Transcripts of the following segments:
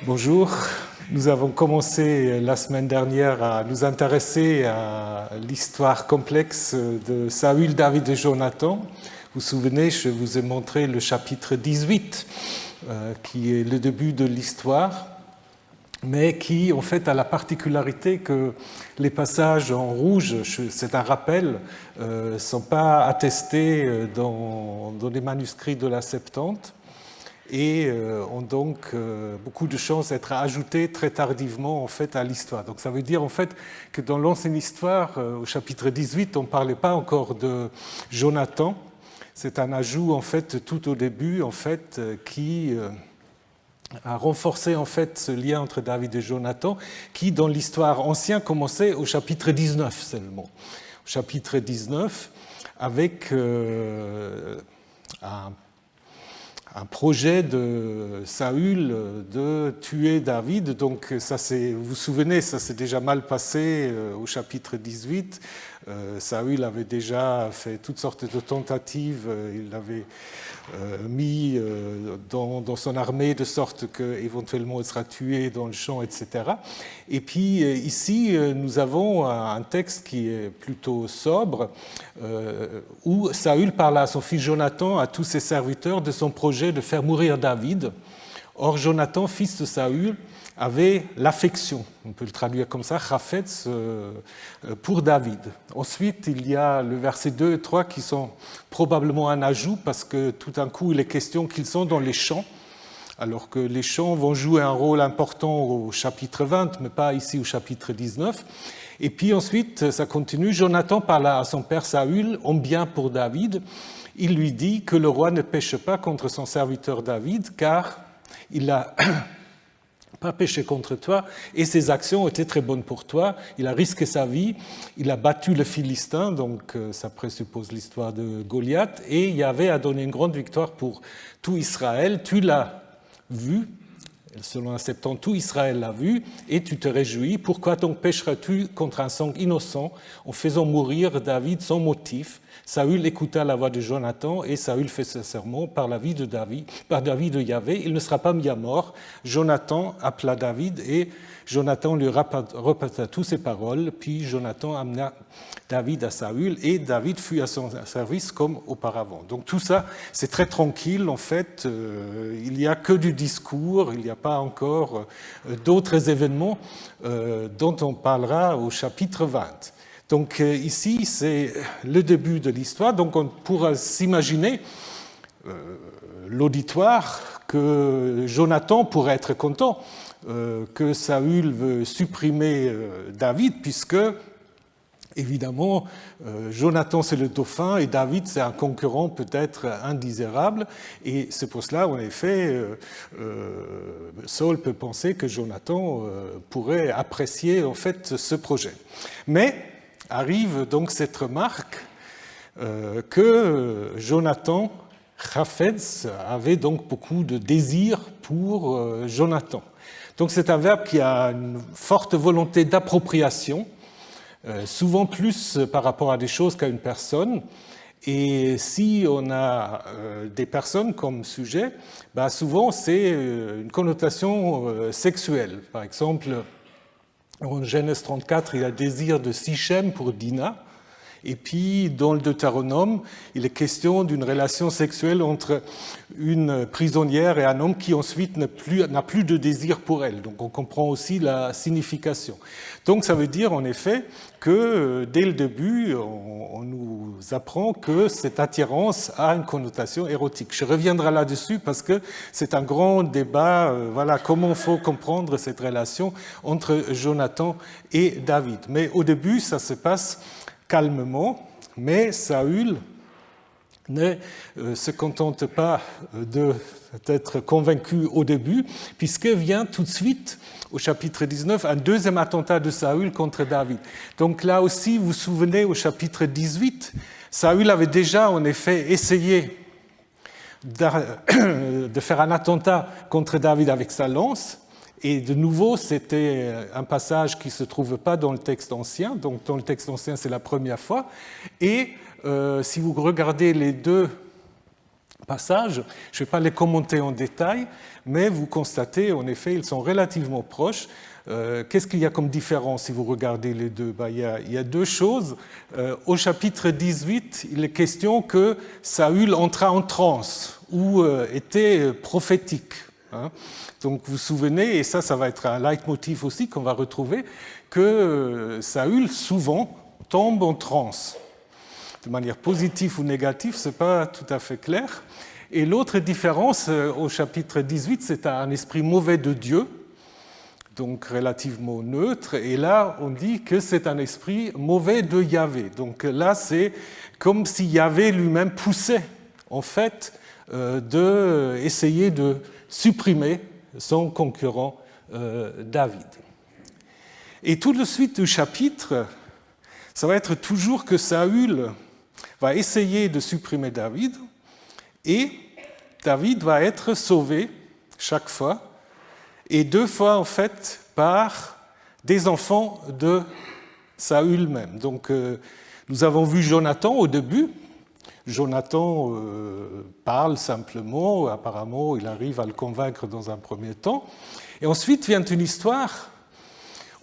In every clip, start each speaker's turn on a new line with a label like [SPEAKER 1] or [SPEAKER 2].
[SPEAKER 1] Bonjour. Nous avons commencé la semaine dernière à nous intéresser à l'histoire complexe de Saül, David et Jonathan. Vous vous souvenez, je vous ai montré le chapitre 18, qui est le début de l'histoire, mais qui en fait a la particularité que les passages en rouge, c'est un rappel, ne sont pas attestés dans les manuscrits de la Septante, et ont donc beaucoup de chances d'être ajoutés très tardivement en fait à l'histoire. Donc ça veut dire en fait que dans l'ancienne histoire, au chapitre 18, on ne parlait pas encore de Jonathan. C'est un ajout en fait tout au début en fait qui a renforcé en fait ce lien entre David et Jonathan, qui dans l'histoire ancienne commençait au chapitre 19 seulement. Au chapitre 19, avec un projet de Saül de tuer David. Donc ça, vous vous souvenez, ça s'est déjà mal passé au chapitre 18. Saül avait déjà fait toutes sortes de tentatives. Il l'avait mis dans son armée de sorte qu'éventuellement il sera tué dans le champ, etc. Et puis ici, nous avons un texte qui est plutôt sobre, où Saül parle à son fils Jonathan, à tous ses serviteurs, de son projet de faire mourir David. Or, Jonathan, fils de Saül, avait l'affection, on peut le traduire comme ça, Chafetz, pour David. Ensuite, il y a le verset 2 et 3 qui sont probablement un ajout, parce que tout d'un coup, il est question qu'ils sont dans les champs, alors que les champs vont jouer un rôle important au chapitre 20, mais pas ici au chapitre 19. Et puis ensuite, ça continue, Jonathan parla à son père Saül en bien pour David. Il lui dit que le roi ne péche pas contre son serviteur David, car il a pas péché contre toi, et ses actions étaient très bonnes pour toi. Il a risqué sa vie, il a battu le Philistin, donc ça présuppose l'histoire de Goliath, et Yahvé a donné une grande victoire pour tout Israël. Tu l'as vu, selon la Septante, tout Israël l'a vu, et tu te réjouis. Pourquoi donc pécheras-tu contre un sang innocent en faisant mourir David sans motif? Saül écouta la voix de Jonathan, et Saül fait ce serment par David de Yahvé, il ne sera pas mis à mort. Jonathan appela David, et Jonathan lui répéta toutes ses paroles. Puis Jonathan amena David à Saül, et David fut à son service comme auparavant. Donc tout ça, c'est très tranquille, en fait. Il n'y a que du discours, il n'y a pas encore d'autres événements dont on parlera au chapitre 20. Donc ici, c'est le début de l'histoire. Donc on pourra s'imaginer l'auditoire que Jonathan pourrait être content que Saül veut supprimer David, puisque évidemment, Jonathan c'est le dauphin et David c'est un concurrent peut-être indésirable. Et c'est pour cela, en effet, Saül peut penser que Jonathan pourrait apprécier en fait ce projet. Mais arrive donc cette remarque que Jonathan, Chafetz, avait donc beaucoup de désir pour Jonathan. Donc c'est un verbe qui a une forte volonté d'appropriation, souvent plus par rapport à des choses qu'à une personne. Et si on a des personnes comme sujet, souvent c'est une connotation sexuelle. Par exemple, en Genèse 34, il y a désir de Sichem pour Dina. Et puis, dans le Deutéronome, il est question d'une relation sexuelle entre une prisonnière et un homme qui ensuite n'a plus de désir pour elle. Donc, on comprend aussi la signification. Donc, ça veut dire en effet que dès le début, on nous apprend que cette attirance a une connotation érotique. Je reviendrai là-dessus parce que c'est un grand débat. Voilà comment il faut comprendre cette relation entre Jonathan et David. Mais au début, ça se passe calmement, mais Saül ne se contente pas d'être convaincu au début, puisque vient tout de suite, au chapitre 19, un deuxième attentat de Saül contre David. Donc là aussi, vous vous souvenez, au chapitre 18, Saül avait déjà en effet essayé de faire un attentat contre David avec sa lance. Et de nouveau, c'était un passage qui ne se trouve pas dans le texte ancien. Donc, dans le texte ancien, c'est la première fois. Et si vous regardez les deux passages. Je ne vais pas les commenter en détail, mais vous constatez, en effet, ils sont relativement proches. Qu'est-ce qu'il y a comme différence si vous regardez les deux? Il y a deux choses. Au chapitre 18, il est question que Saül entra en transe ou était prophétique. Donc vous vous souvenez, et ça va être un leitmotiv aussi qu'on va retrouver, que Saül souvent tombe en transe. De manière positive ou négative, ce n'est pas tout à fait clair. Et l'autre différence au chapitre 18, c'est un esprit mauvais de Dieu, donc relativement neutre, et là on dit que c'est un esprit mauvais de Yahvé. Donc là c'est comme si Yahvé lui-même poussait en fait d'essayer de supprimer son concurrent David. Et tout de suite du chapitre, ça va être toujours que Saül va essayer de supprimer David, et David va être sauvé chaque fois, et deux fois en fait par des enfants de Saül même. Donc nous avons vu Jonathan au début. Jonathan parle simplement, apparemment il arrive à le convaincre dans un premier temps. Et ensuite vient une histoire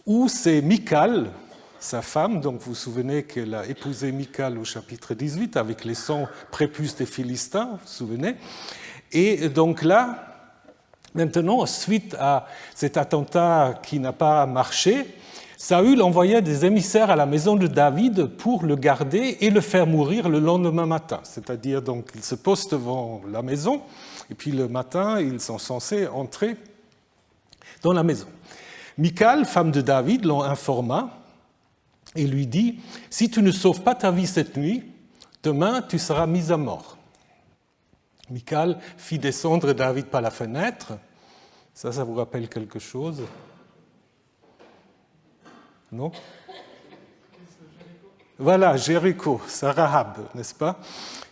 [SPEAKER 1] où c'est Michal, sa femme, donc vous vous souvenez qu'elle a épousé Michal au chapitre 18 avec les 100 prépuces des Philistins, vous vous souvenez. Et donc là, maintenant, suite à cet attentat qui n'a pas marché, Saül envoyait des émissaires à la maison de David pour le garder et le faire mourir le lendemain matin. C'est-à-dire, donc, ils se posent devant la maison, et puis le matin, ils sont censés entrer dans la maison. Michal, femme de David, l'en informa et lui dit « Si tu ne sauves pas ta vie cette nuit, demain tu seras mis à mort. » Michal fit descendre David par la fenêtre. Ça vous rappelle quelque chose? Non? Voilà, Jéricho, c'est Rahab, n'est-ce pas?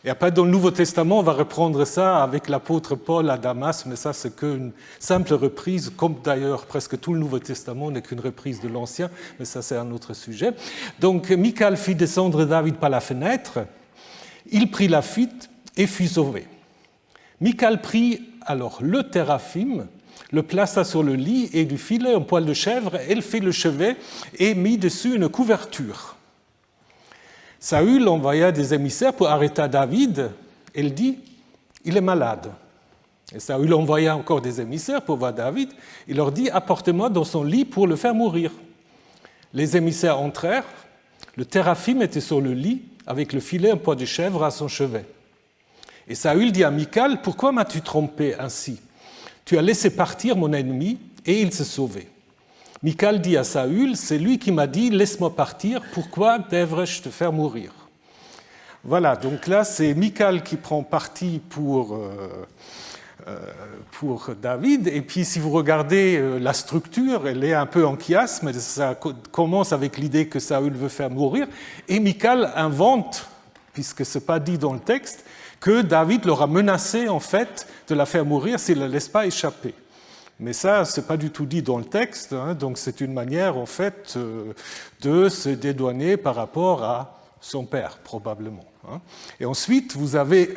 [SPEAKER 1] Et après, dans le Nouveau Testament, on va reprendre ça avec l'apôtre Paul à Damas, mais ça, c'est qu'une simple reprise, comme d'ailleurs presque tout le Nouveau Testament n'est qu'une reprise de l'Ancien, mais ça, c'est un autre sujet. Donc, Michal fit descendre David par la fenêtre, il prit la fuite et fut sauvé. Michal prit alors le téraphim, le plaça sur le lit et du filet en poil de chèvre, elle fit le chevet et mit dessus une couverture. Saül envoya des émissaires pour arrêter David. Elle dit « Il est malade ». Et Saül envoya encore des émissaires pour voir David. Il leur dit « Apportez-moi dans son lit pour le faire mourir ». Les émissaires entrèrent. Le téraphim était sur le lit avec le filet en poil de chèvre à son chevet. Et Saül dit à Michal « Pourquoi m'as-tu trompé ainsi ? Tu as laissé partir mon ennemi et il s'est sauvé. » Michal dit à Saül, c'est lui qui m'a dit, laisse-moi partir, pourquoi devrais-je te faire mourir? Voilà, donc là c'est Michal qui prend parti pour David, et puis si vous regardez la structure, elle est un peu en chiasme, ça commence avec l'idée que Saül veut faire mourir, et Michal invente, puisque ce n'est pas dit dans le texte, que David l'aura menacé en fait de la faire mourir s'il ne la laisse pas échapper. Mais ça, ce n'est pas du tout dit dans le texte, donc c'est une manière en fait de se dédouaner par rapport à son père, probablement. Et ensuite, vous avez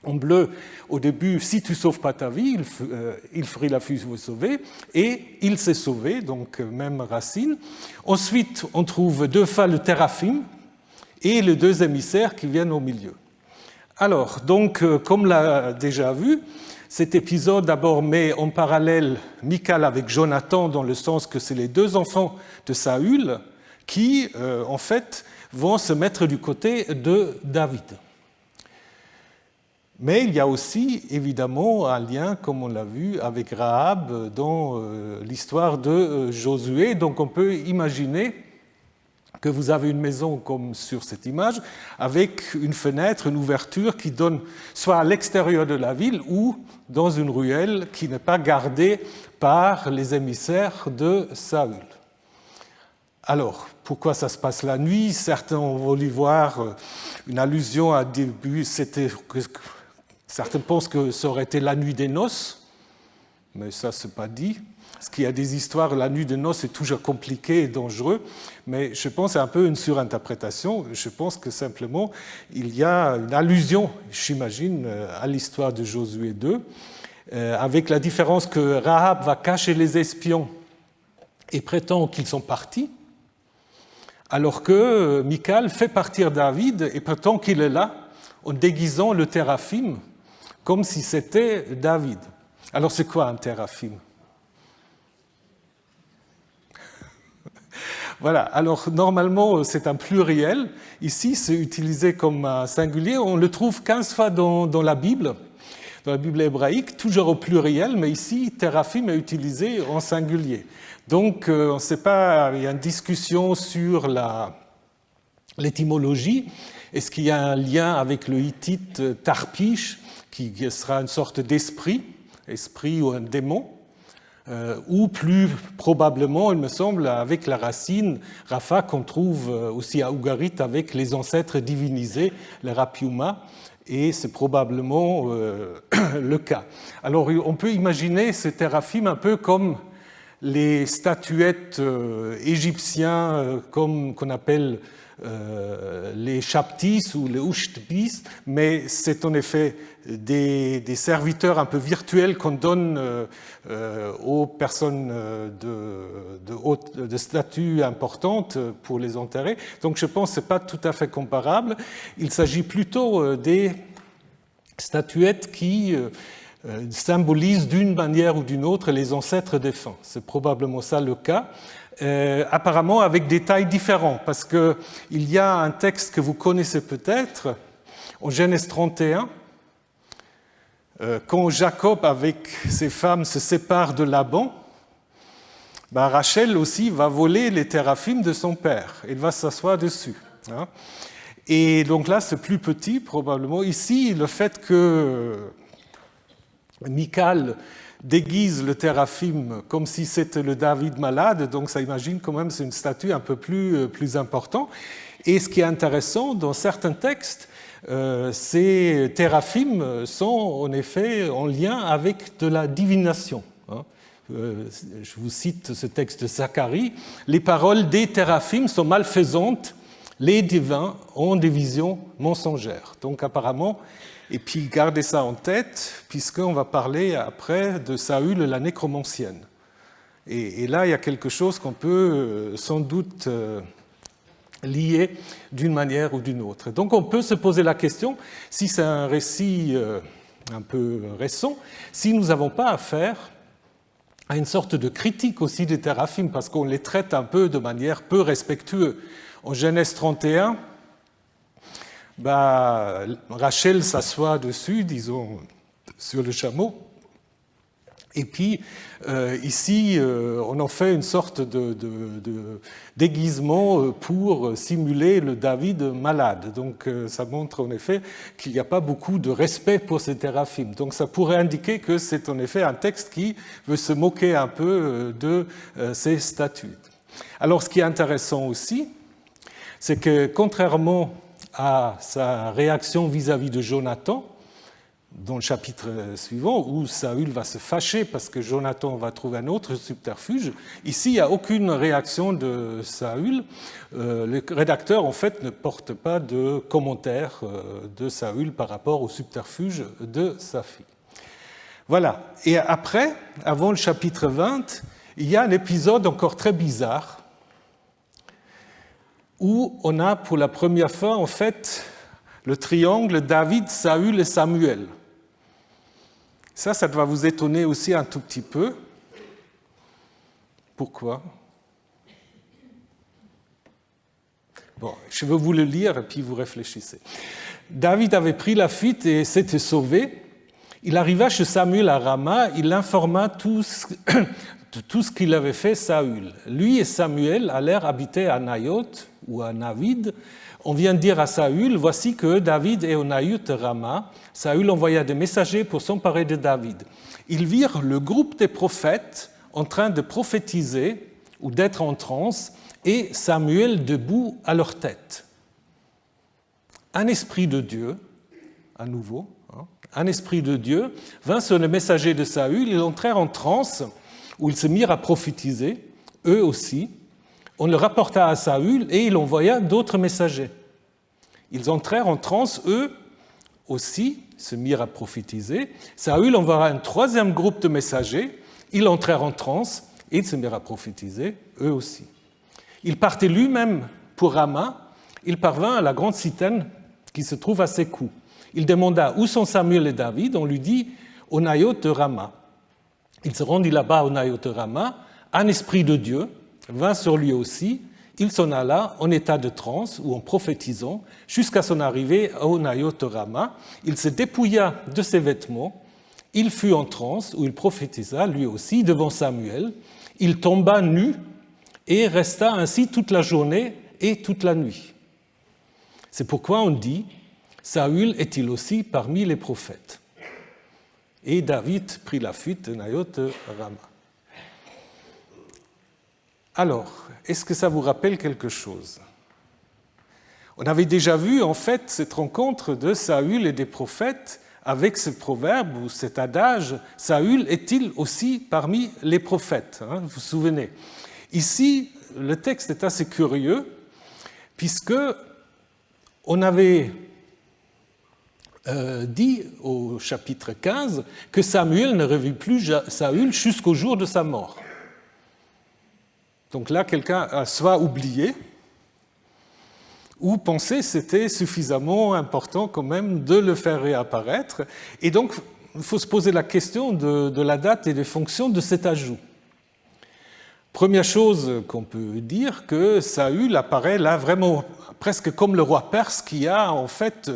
[SPEAKER 1] en bleu, au début, si tu ne sauves pas ta vie, il ferait la fuite vous sauver, et il s'est sauvé, donc même racine. Ensuite, on trouve deux fois le téraphim et les deux émissaires qui viennent au milieu. Alors, donc, comme l'a déjà vu, cet épisode d'abord met en parallèle Michal avec Jonathan dans le sens que c'est les deux enfants de Saül qui, en fait, vont se mettre du côté de David. Mais il y a aussi, évidemment, un lien, comme on l'a vu, avec Rahab dans l'histoire de Josué. Donc on peut imaginer que vous avez une maison comme sur cette image, avec une fenêtre, une ouverture qui donne soit à l'extérieur de la ville ou dans une ruelle qui n'est pas gardée par les émissaires de Saül. Alors, pourquoi ça se passe la nuit? Certains ont voulu voir une allusion à début, certains pensent que ça aurait été la nuit des noces, mais ça, ce n'est pas dit. Parce qu'il y a des histoires, la nuit de noces est toujours compliqué et dangereux, mais je pense que c'est un peu une surinterprétation. Je pense que simplement, il y a une allusion, j'imagine, à l'histoire de Josué 2, avec la différence que Rahab va cacher les espions et prétend qu'ils sont partis, alors que Michal fait partir David et prétend qu'il est là, en déguisant le téraphim comme si c'était David. Alors c'est quoi un téraphim? Voilà, alors normalement c'est un pluriel, ici c'est utilisé comme un singulier, on le trouve 15 fois dans la Bible hébraïque, toujours au pluriel, mais ici téraphim est utilisé en singulier. Donc on ne sait pas, il y a une discussion sur l'étymologie, est-ce qu'il y a un lien avec le hittite tarpish, qui sera une sorte d'esprit, esprit ou un démon, ou plus probablement, il me semble, avec la racine Rapha qu'on trouve aussi à Ougarit avec les ancêtres divinisés, les Rapiuma, et c'est probablement le cas. Alors on peut imaginer ce téraphim un peu comme les statuettes égyptiens qu'on appelle les chaptis ou les ushtbis, mais c'est en effet des serviteurs un peu virtuels qu'on donne aux personnes de statut importante pour les enterrer. Donc je pense que ce n'est pas tout à fait comparable. Il s'agit plutôt des statuettes qui symbolisent d'une manière ou d'une autre les ancêtres défunts. C'est probablement ça le cas. Apparemment avec des tailles différentes, parce qu'il y a un texte que vous connaissez peut-être, en Genèse 31, quand Jacob avec ses femmes se sépare de Laban, Rachel aussi va voler les téraphim de son père, elle va s'asseoir dessus. Et donc là c'est plus petit probablement. Ici le fait que Michal déguise le téraphim comme si c'était le David malade, donc ça imagine quand même c'est une statue un peu plus importante. Et ce qui est intéressant, dans certains textes, ces téraphim sont en effet en lien avec de la divination. Je vous cite ce texte de Zacharie, « Les paroles des téraphim sont malfaisantes, les divins ont des visions mensongères ». Donc apparemment, et puis gardez ça en tête, puisqu'on va parler après de Saül, la nécromancienne. Et là, il y a quelque chose qu'on peut sans doute lier d'une manière ou d'une autre. Donc on peut se poser la question, si c'est un récit un peu récent, si nous n'avons pas affaire à une sorte de critique aussi des téraphim, parce qu'on les traite un peu de manière peu respectueuse. En Genèse 31, Rachel s'assoit dessus, disons, sur le chameau. Et puis, ici, on en fait une sorte de déguisement pour simuler le David malade. Donc, ça montre en effet qu'il n'y a pas beaucoup de respect pour ces téraphim. Donc, ça pourrait indiquer que c'est en effet un texte qui veut se moquer un peu de ces statues. Alors, ce qui est intéressant aussi, c'est que contrairement à sa réaction vis-à-vis de Jonathan, dans le chapitre suivant, où Saül va se fâcher parce que Jonathan va trouver un autre subterfuge. Ici, il n'y a aucune réaction de Saül. Le rédacteur, en fait, ne porte pas de commentaire de Saül par rapport au subterfuge de sa fille. Voilà. Et après, avant le chapitre 20, il y a un épisode encore très bizarre où on a pour la première fois, en fait, le triangle David, Saül et Samuel. Ça va vous étonner aussi un tout petit peu. Pourquoi? Bon, je vais vous le lire et puis vous réfléchissez. David avait pris la fuite et s'était sauvé. Il arriva chez Samuel à Rama, il informa tout ce qu'il avait fait Saül. Lui et Samuel allèrent habiter à Naïoth ou à Navid. On vient de dire à Saül, voici que David est au Naïoth Rama. Saül envoya des messagers pour s'emparer de David. Ils virent le groupe des prophètes en train de prophétiser ou d'être en transe et Samuel debout à leur tête. Un esprit de Dieu, à nouveau, un esprit de Dieu vint sur le messager de Saül, ils entrèrent en transe où ils se mirent à prophétiser, eux aussi. On le rapporta à Saül et il envoya d'autres messagers. Ils entrèrent en transe, eux aussi, se mirent à prophétiser. Saül envoya un troisième groupe de messagers, ils entrèrent en transe et ils se mirent à prophétiser, eux aussi. Il partait lui-même pour Rama, il parvint à la grande citerne qui se trouve à ses coups. Il demanda où sont Samuel et David, on lui dit au Naïoth de Rama. Il se rendit là-bas au Naïoth de Rama, un esprit de Dieu vint sur lui aussi, il s'en alla en état de transe ou en prophétisant jusqu'à son arrivée au Naïoth de Rama. Il se dépouilla de ses vêtements, il fut en transe où il prophétisa lui aussi devant Samuel. Il tomba nu et resta ainsi toute la journée et toute la nuit. C'est pourquoi on dit « Saül est-il aussi parmi les prophètes ?» Et David prit la fuite de Naïoth de Rama. Alors, est-ce que ça vous rappelle quelque chose? On avait déjà vu en fait cette rencontre de Saül et des prophètes avec ce proverbe ou cet adage « Saül est-il aussi parmi les prophètes » vous vous souvenez. Ici, le texte est assez curieux puisque on avait dit au chapitre 15 que Samuel ne revit plus Saül jusqu'au jour de sa mort. Donc là, quelqu'un a soit oublié ou pensé que c'était suffisamment important quand même de le faire réapparaître. Et donc, il faut se poser la question de la date et des fonctions de cet ajout. Première chose qu'on peut dire, que Saül apparaît là vraiment presque comme le roi perse qui a en fait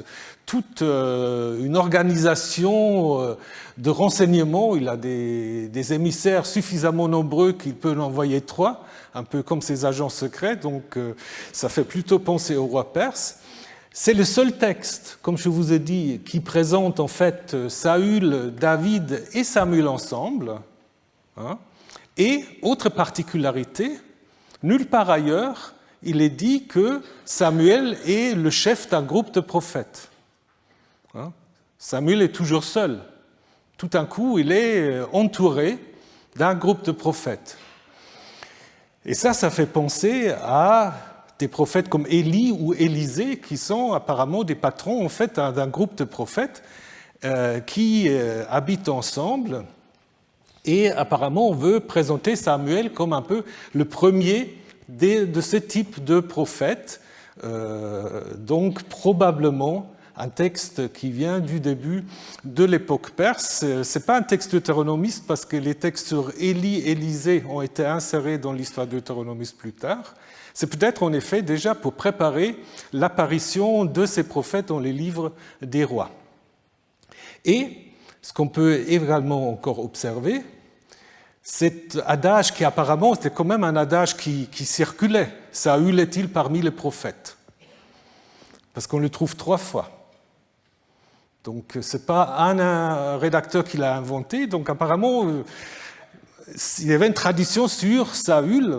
[SPEAKER 1] toute une organisation de renseignements. Il a des émissaires suffisamment nombreux qu'il peut en envoyer 3, un peu comme ses agents secrets, donc ça fait plutôt penser au roi perse. C'est le seul texte, comme je vous ai dit, qui présente en fait Saül, David et Samuel ensemble. Et, autre particularité, nulle part ailleurs, il est dit que Samuel est le chef d'un groupe de prophètes. Samuel est toujours seul. Tout d'un coup, il est entouré d'un groupe de prophètes. Et ça fait penser à des prophètes comme Élie ou Élisée, qui sont apparemment des patrons en fait, d'un groupe de prophètes qui habitent ensemble. Et apparemment, on veut présenter Samuel comme un peu le premier de ce type de prophète. Donc, probablement, un texte qui vient du début de l'époque perse. Ce n'est pas un texte deutéronomiste parce que les textes sur Élie et Élisée ont été insérés dans l'histoire deutéronomiste plus tard. C'est peut-être en effet déjà pour préparer l'apparition de ces prophètes dans les livres des rois. Et ce qu'on peut également encore observer, cet adage qui apparemment était quand même un adage qui circulait. Saül est-il parmi les prophètes? Parce qu'on le trouve 3 fois. Donc ce n'est pas un rédacteur qui l'a inventé. Donc apparemment, il y avait une tradition sur Saül.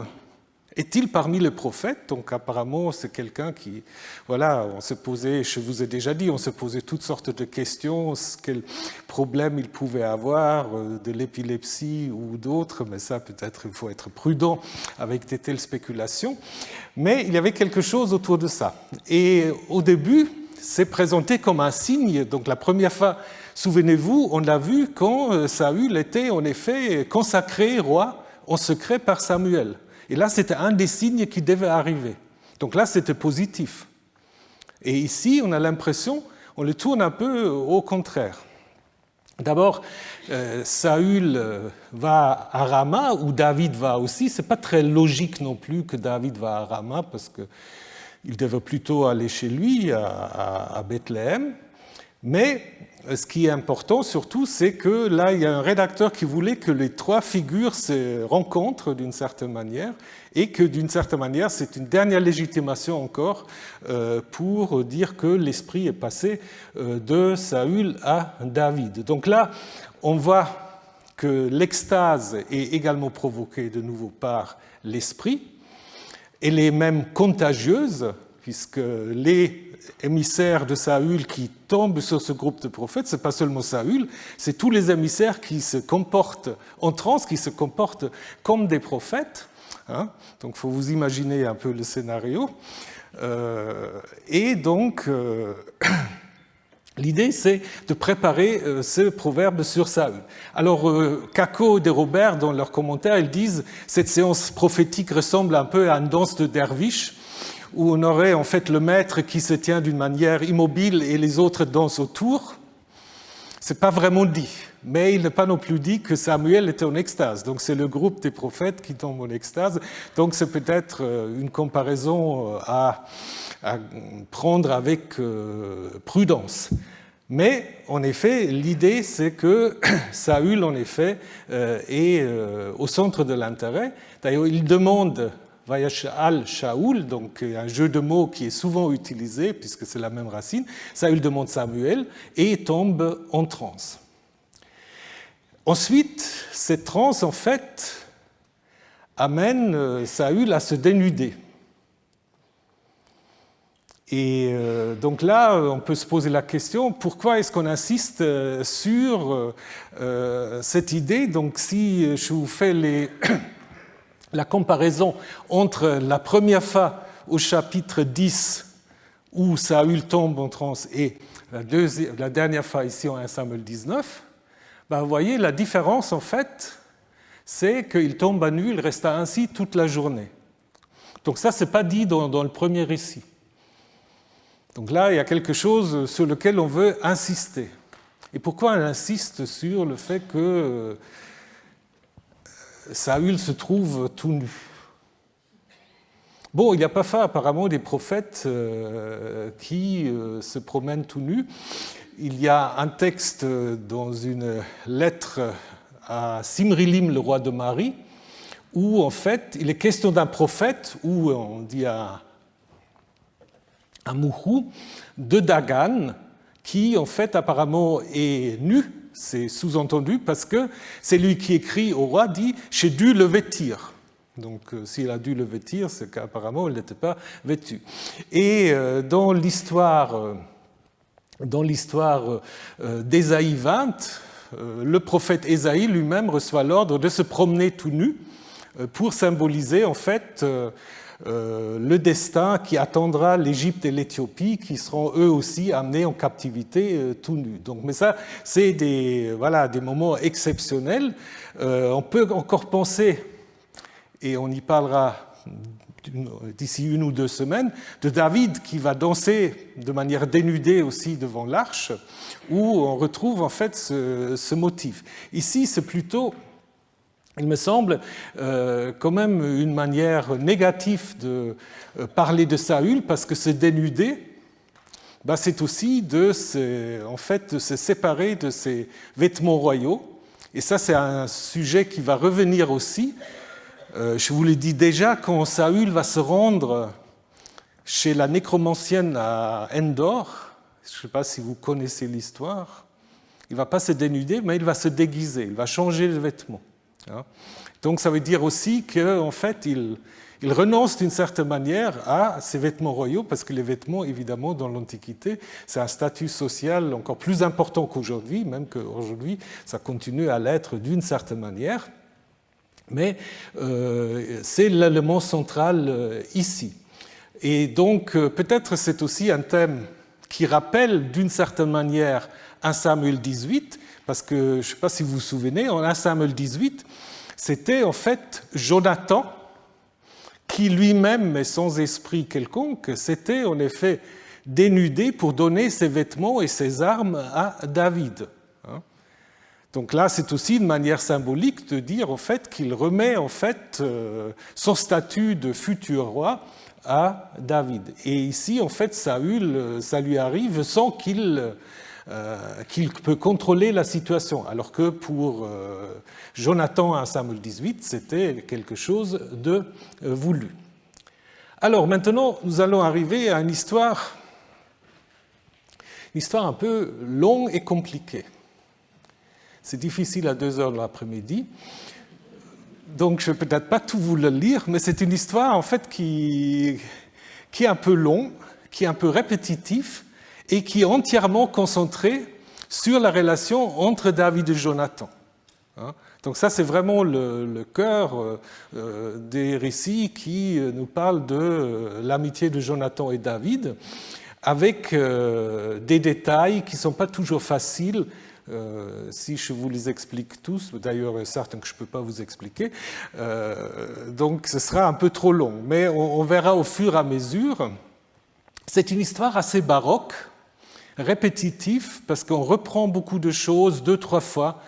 [SPEAKER 1] Est-il parmi les prophètes? Donc apparemment, c'est quelqu'un qui, voilà, on se posait, je vous ai déjà dit, on se posait toutes sortes de questions, quels problèmes il pouvait avoir, de l'épilepsie ou d'autres, mais ça peut-être il faut être prudent avec de telles spéculations. Mais il y avait quelque chose autour de ça. Et au début, c'est présenté comme un signe. Donc la première fois, souvenez-vous, on l'a vu quand Saül était en effet consacré roi en secret par Samuel. Et là, c'était un des signes qui devait arriver. Donc là, c'était positif. Et ici, on a l'impression, on le tourne un peu au contraire. D'abord, Saül va à Rama, où David va aussi. Ce n'est pas très logique non plus que David va à Rama, parce qu'il devait plutôt aller chez lui, à Bethléem. Mais ce qui est important surtout, c'est que là, il y a un rédacteur qui voulait que les 3 figures se rencontrent d'une certaine manière et que d'une certaine manière, c'est une dernière légitimation encore pour dire que l'esprit est passé de Saül à David. Donc là, on voit que l'extase est également provoquée de nouveau par l'esprit. Elle est même contagieuse puisque les émissaires de Saül qui tombent sur ce groupe de prophètes, ce n'est pas seulement Saül, c'est tous les émissaires qui se comportent en transe, qui se comportent comme des prophètes. Hein. Donc il faut vous imaginer un peu le scénario. Et donc, l'idée, c'est de préparer ce proverbe sur Saül. Alors, Kako et Robert, dans leurs commentaires, ils disent « Cette séance prophétique ressemble un peu à une danse de derviches, où on aurait en fait le maître qui se tient d'une manière immobile et les autres dansent autour. » Ce n'est pas vraiment dit, mais il n'est pas non plus dit que Samuel était en extase. Donc c'est le groupe des prophètes qui tombe en extase. Donc c'est peut-être une comparaison à prendre avec prudence. Mais en effet, l'idée c'est que Saül en effet est au centre de l'intérêt. D'ailleurs, il demande Vayash'al Shaoul, donc un jeu de mots qui est souvent utilisé, puisque c'est la même racine. Saül demande Samuel et tombe en transe. Ensuite, cette transe, en fait, amène Saül à se dénuder. Et donc là, on peut se poser la question, pourquoi est-ce qu'on insiste sur cette idée? Donc si je vous fais la comparaison entre la première fois au chapitre 10 où Saül tombe en transe et la dernière fois ici en 1 Samuel 19, ben vous voyez la différence en fait, c'est qu'il tombe à nu, il resta ainsi toute la journée. Donc ça, c'est pas dit dans le premier récit. Donc là, il y a quelque chose sur lequel on veut insister. Et pourquoi on insiste sur le fait que Saül se trouve tout nu? Bon, il n'y a pas fait apparemment des prophètes qui se promènent tout nus. Il y a un texte dans une lettre à Simrilim, le roi de Mari, où en fait il est question d'un prophète, où on dit à Mouhou, de Dagan, qui en fait apparemment est nu. C'est sous-entendu parce que c'est lui qui écrit au roi, dit « j'ai dû le vêtir ». Donc s'il a dû le vêtir, c'est qu'apparemment il n'était pas vêtu. Et dans l'histoire d'Ésaïe 20, le prophète Ésaïe lui-même reçoit l'ordre de se promener tout nu pour symboliser en fait le destin qui attendra l'Égypte et l'Éthiopie, qui seront eux aussi amenés en captivité tout nus. Donc, mais ça, c'est des moments exceptionnels. On peut encore penser, et on y parlera d'ici 1 ou 2 semaines, de David qui va danser de manière dénudée aussi devant l'arche, où on retrouve en fait ce motif. Ici, c'est plutôt, il me semble, quand même une manière négative de parler de Saül, parce que se dénuder, c'est aussi de se séparer de ses vêtements royaux. Et ça, c'est un sujet qui va revenir aussi. Je vous l'ai dit déjà, quand Saül va se rendre chez la nécromancienne à Endor, je ne sais pas si vous connaissez l'histoire, il ne va pas se dénuder, mais il va se déguiser, il va changer de vêtements. Donc ça veut dire aussi qu'en fait, il renonce d'une certaine manière à ses vêtements royaux, parce que les vêtements, évidemment, dans l'Antiquité, c'est un statut social encore plus important qu'aujourd'hui, même qu'aujourd'hui, ça continue à l'être d'une certaine manière. Mais c'est l'élément central ici. Et donc, peut-être c'est aussi un thème qui rappelle d'une certaine manière 1 Samuel 18, parce que je ne sais pas si vous vous souvenez, en 1 Samuel 18, c'était en fait Jonathan qui lui-même, mais sans esprit quelconque, s'était en effet dénudé pour donner ses vêtements et ses armes à David. Donc là, c'est aussi une manière symbolique de dire en fait qu'il remet en fait son statut de futur roi à David. Et ici, en fait, Saül, ça lui arrive sans qu'il peut contrôler la situation, alors que pour Jonathan à Samuel 18, c'était quelque chose de voulu. Alors maintenant, nous allons arriver à une histoire un peu longue et compliquée. C'est difficile à 2 heures de l'après-midi, donc je ne vais peut-être pas tout vous le lire, mais c'est une histoire en fait qui qui est un peu long, qui est un peu répétitif et qui est entièrement concentré sur la relation entre David et Jonathan. Donc ça, c'est vraiment le cœur des récits qui nous parlent de l'amitié de Jonathan et David, avec des détails qui ne sont pas toujours faciles. Si je vous les explique tous, d'ailleurs certains que je ne peux pas vous expliquer, donc ce sera un peu trop long, mais on verra au fur et à mesure. C'est une histoire assez baroque, répétitive, parce qu'on reprend beaucoup de choses 2-3 fois.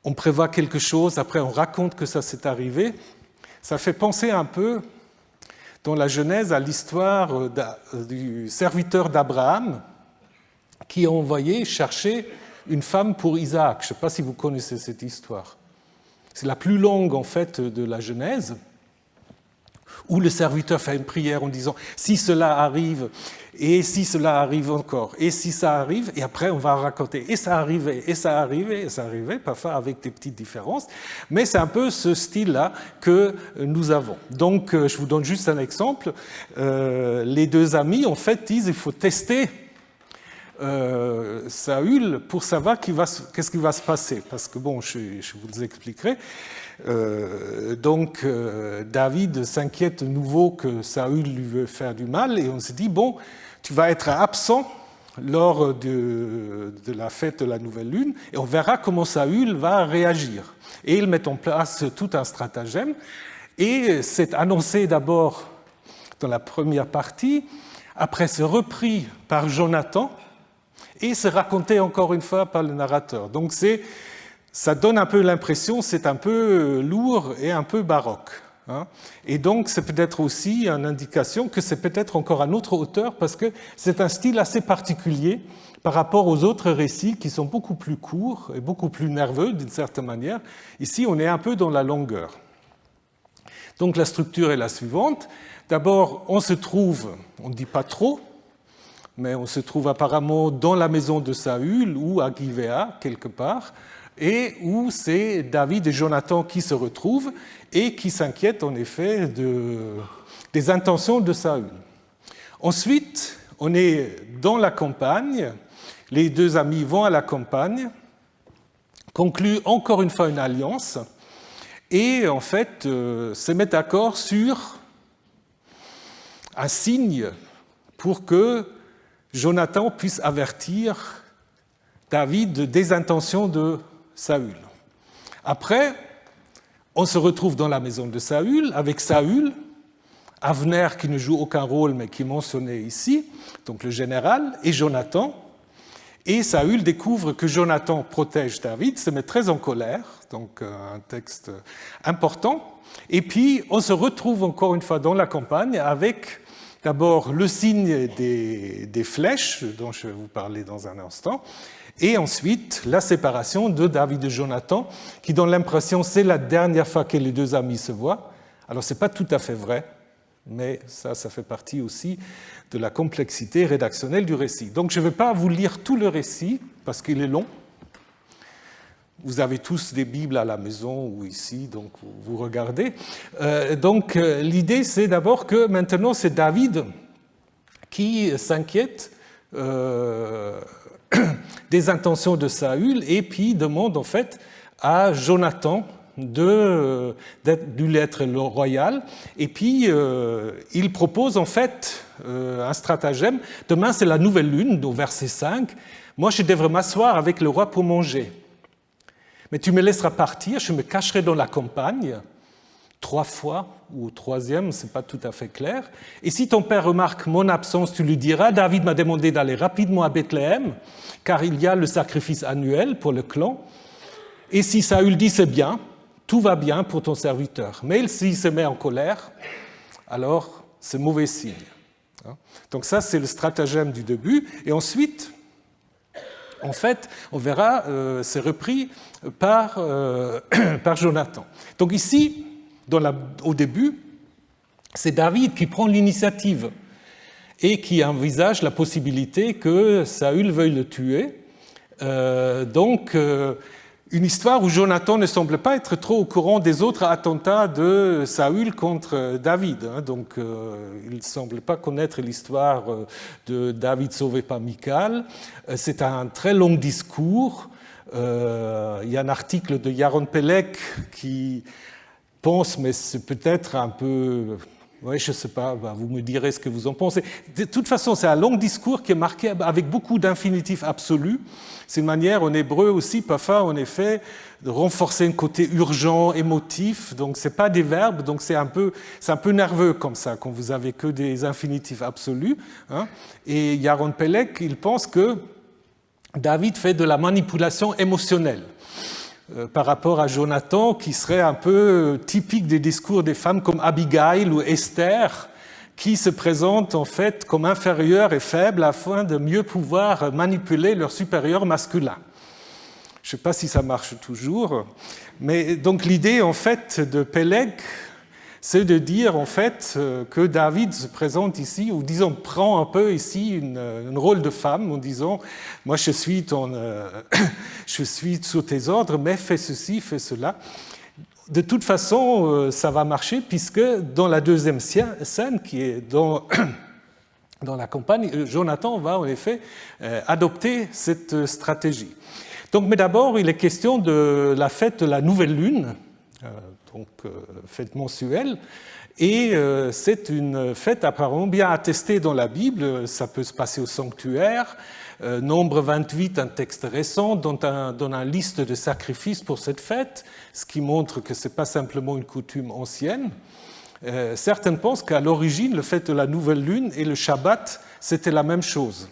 [SPEAKER 1] On prévoit quelque chose, après on raconte que ça s'est arrivé. Ça fait penser un peu, dans la Genèse, à l'histoire du serviteur d'Abraham qui a envoyé chercher une femme pour Isaac. Je ne sais pas si vous connaissez cette histoire. C'est la plus longue, en fait, de la Genèse, où le serviteur fait une prière en disant « si cela arrive, et si cela arrive encore, et si ça arrive », et après on va raconter « et ça arrivait, et ça arrivait, et ça arrivait », parfois avec des petites différences, mais c'est un peu ce style-là que nous avons. Donc, je vous donne juste un exemple. Les deux amis, en fait, disent « il faut tester Saül pour savoir qu'est-ce qui va se passer », parce que, bon, je vous expliquerai. Donc David s'inquiète de nouveau que Saül lui veut faire du mal et on se dit, bon, tu vas être absent lors de la fête de la nouvelle lune et on verra comment Saül va réagir. Et ils mettent en place tout un stratagème et c'est annoncé d'abord dans la première partie, après c'est repris par Jonathan et c'est raconté encore une fois par le narrateur. Donc ça donne un peu l'impression, c'est un peu lourd et un peu baroque. Et donc, c'est peut-être aussi une indication que c'est peut-être encore un autre auteur, parce que c'est un style assez particulier par rapport aux autres récits qui sont beaucoup plus courts et beaucoup plus nerveux d'une certaine manière. Ici, on est un peu dans la longueur. Donc, la structure est la suivante. D'abord, on se trouve, on ne dit pas trop, mais on se trouve apparemment dans la maison de Saül ou à Gibéa, quelque part, et où c'est David et Jonathan qui se retrouvent et qui s'inquiètent en effet des intentions de Saül. Ensuite, on est dans la campagne, les deux amis vont à la campagne, concluent encore une fois une alliance et en fait se mettent d'accord sur un signe pour que Jonathan puisse avertir David des intentions de Saül. Après, on se retrouve dans la maison de Saül, avec Saül, Avner qui ne joue aucun rôle mais qui est mentionné ici, donc le général, et Jonathan. Et Saül découvre que Jonathan protège David, se met très en colère, donc un texte important. Et puis, on se retrouve encore une fois dans la campagne avec d'abord le signe des flèches, dont je vais vous parler dans un instant, et ensuite la séparation de David et Jonathan, qui donne l'impression que c'est la dernière fois que les deux amis se voient. Alors ce n'est pas tout à fait vrai, mais ça fait partie aussi de la complexité rédactionnelle du récit. Donc je ne vais pas vous lire tout le récit, parce qu'il est long. Vous avez tous des Bibles à la maison ou ici, donc vous regardez. Donc l'idée, c'est d'abord que maintenant c'est David qui s'inquiète des intentions de Saül et puis demande en fait à Jonathan de lui être royal. Et puis il propose en fait un stratagème. Demain c'est la nouvelle lune, au verset 5. Moi je devrais m'asseoir avec le roi pour manger. Mais tu me laisseras partir, je me cacherai dans la campagne, 3 fois, ou au 3e, ce n'est pas tout à fait clair. Et si ton père remarque mon absence, tu lui diras, David m'a demandé d'aller rapidement à Bethléem, car il y a le sacrifice annuel pour le clan. Et si Saül dit c'est bien, tout va bien pour ton serviteur. Mais s'il se met en colère, alors c'est mauvais signe. Donc ça, c'est le stratagème du début. Et ensuite, en fait, on verra, c'est repris par Jonathan. Donc ici, au début, c'est David qui prend l'initiative et qui envisage la possibilité que Saül veuille le tuer. Donc, une histoire où Jonathan ne semble pas être trop au courant des autres attentats de Saül contre David. Donc, il ne semble pas connaître l'histoire de David sauvé par Michal. C'est un très long discours. Il y a un article de Yaron Pelek qui pense, mais c'est peut-être un peu... Oui, je ne sais pas, vous me direz ce que vous en pensez. De toute façon, c'est un long discours qui est marqué avec beaucoup d'infinitifs absolus. C'est une manière, en hébreu aussi, parfois, en effet, de renforcer un côté urgent, émotif. Donc, ce n'est pas des verbes, donc c'est un peu nerveux comme ça, quand vous n'avez que des infinitifs absolus. Et Yaron Pelek, il pense que David fait de la manipulation émotionnelle par rapport à Jonathan, qui serait un peu typique des discours des femmes comme Abigail ou Esther, qui se présentent en fait comme inférieures et faibles afin de mieux pouvoir manipuler leur supérieur masculin. Je ne sais pas si ça marche toujours, mais donc l'idée en fait de Peleg, c'est de dire en fait que David se présente ici, ou disons prend un peu ici un rôle de femme en disant « moi je suis sous tes ordres, mais fais ceci, fais cela ». De toute façon, ça va marcher puisque dans la deuxième scène, qui est dans la campagne, Jonathan va en effet adopter cette stratégie. Donc, mais d'abord, il est question de la fête de la nouvelle lune, donc fête mensuelle, et c'est une fête apparemment bien attestée dans la Bible. Ça peut se passer au sanctuaire. Nombre 28, un texte récent, donne une liste de sacrifices pour cette fête, ce qui montre que ce n'est pas simplement une coutume ancienne. Certains pensent qu'à l'origine, le fête de la nouvelle lune et le Shabbat, c'était la même chose.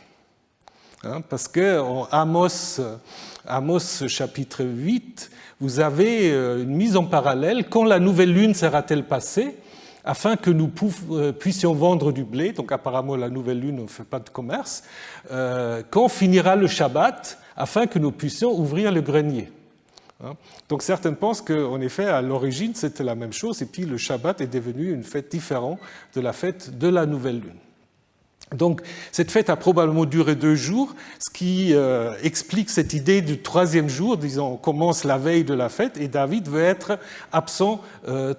[SPEAKER 1] Parce qu'en Amos chapitre 8, vous avez une mise en parallèle. Quand la nouvelle lune sera-t-elle passée, afin que nous puissions vendre du blé, donc apparemment la nouvelle lune ne fait pas de commerce, quand finira le Shabbat, afin que nous puissions ouvrir le grenier. Donc certains pensent qu'en effet, à l'origine, c'était la même chose, et puis le Shabbat est devenu une fête différente de la fête de la nouvelle lune. Donc cette fête a probablement duré 2 jours, ce qui explique cette idée du 3e jour, disons, on commence la veille de la fête, et David veut être absent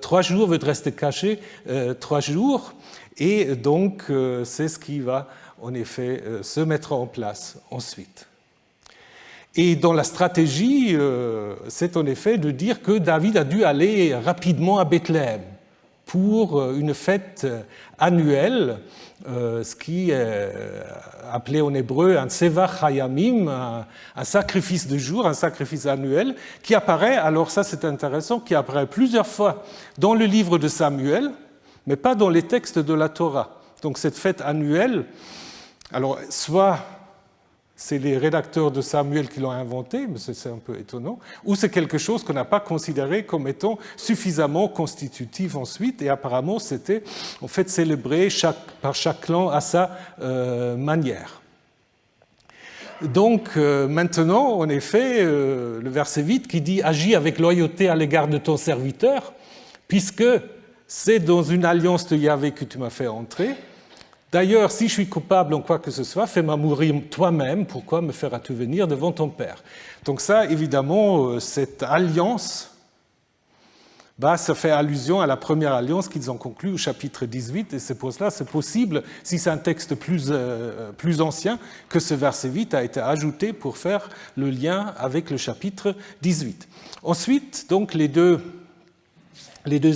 [SPEAKER 1] 3 jours, veut rester caché 3 jours, et donc c'est ce qui va en effet se mettre en place ensuite. Et dans la stratégie, c'est en effet de dire que David a dû aller rapidement à Bethléem pour une fête annuelle, ce qui est appelé en hébreu un Tsevach Hayamim, un sacrifice de jour, un sacrifice annuel, qui apparaît, alors ça c'est intéressant, qui apparaît plusieurs fois dans le livre de Samuel, mais pas dans les textes de la Torah. Donc cette fête annuelle, alors soit c'est les rédacteurs de Samuel qui l'ont inventé, mais c'est un peu étonnant, ou c'est quelque chose qu'on n'a pas considéré comme étant suffisamment constitutif ensuite, et apparemment c'était en fait célébré par chaque clan à sa manière. Donc maintenant, en effet, le verset 8 qui dit « Agis avec loyauté à l'égard de ton serviteur, puisque c'est dans une alliance de Yahvé que tu m'as fait entrer. D'ailleurs, si je suis coupable en quoi que ce soit, fais-moi mourir toi-même, pourquoi me feras-tu venir devant ton Père ?» Donc ça, évidemment, cette alliance, ça fait allusion à la première alliance qu'ils ont conclue au chapitre 18, et c'est pour cela c'est possible, si c'est un texte plus ancien, que ce verset 8 a été ajouté pour faire le lien avec le chapitre 18. Ensuite, donc, les deux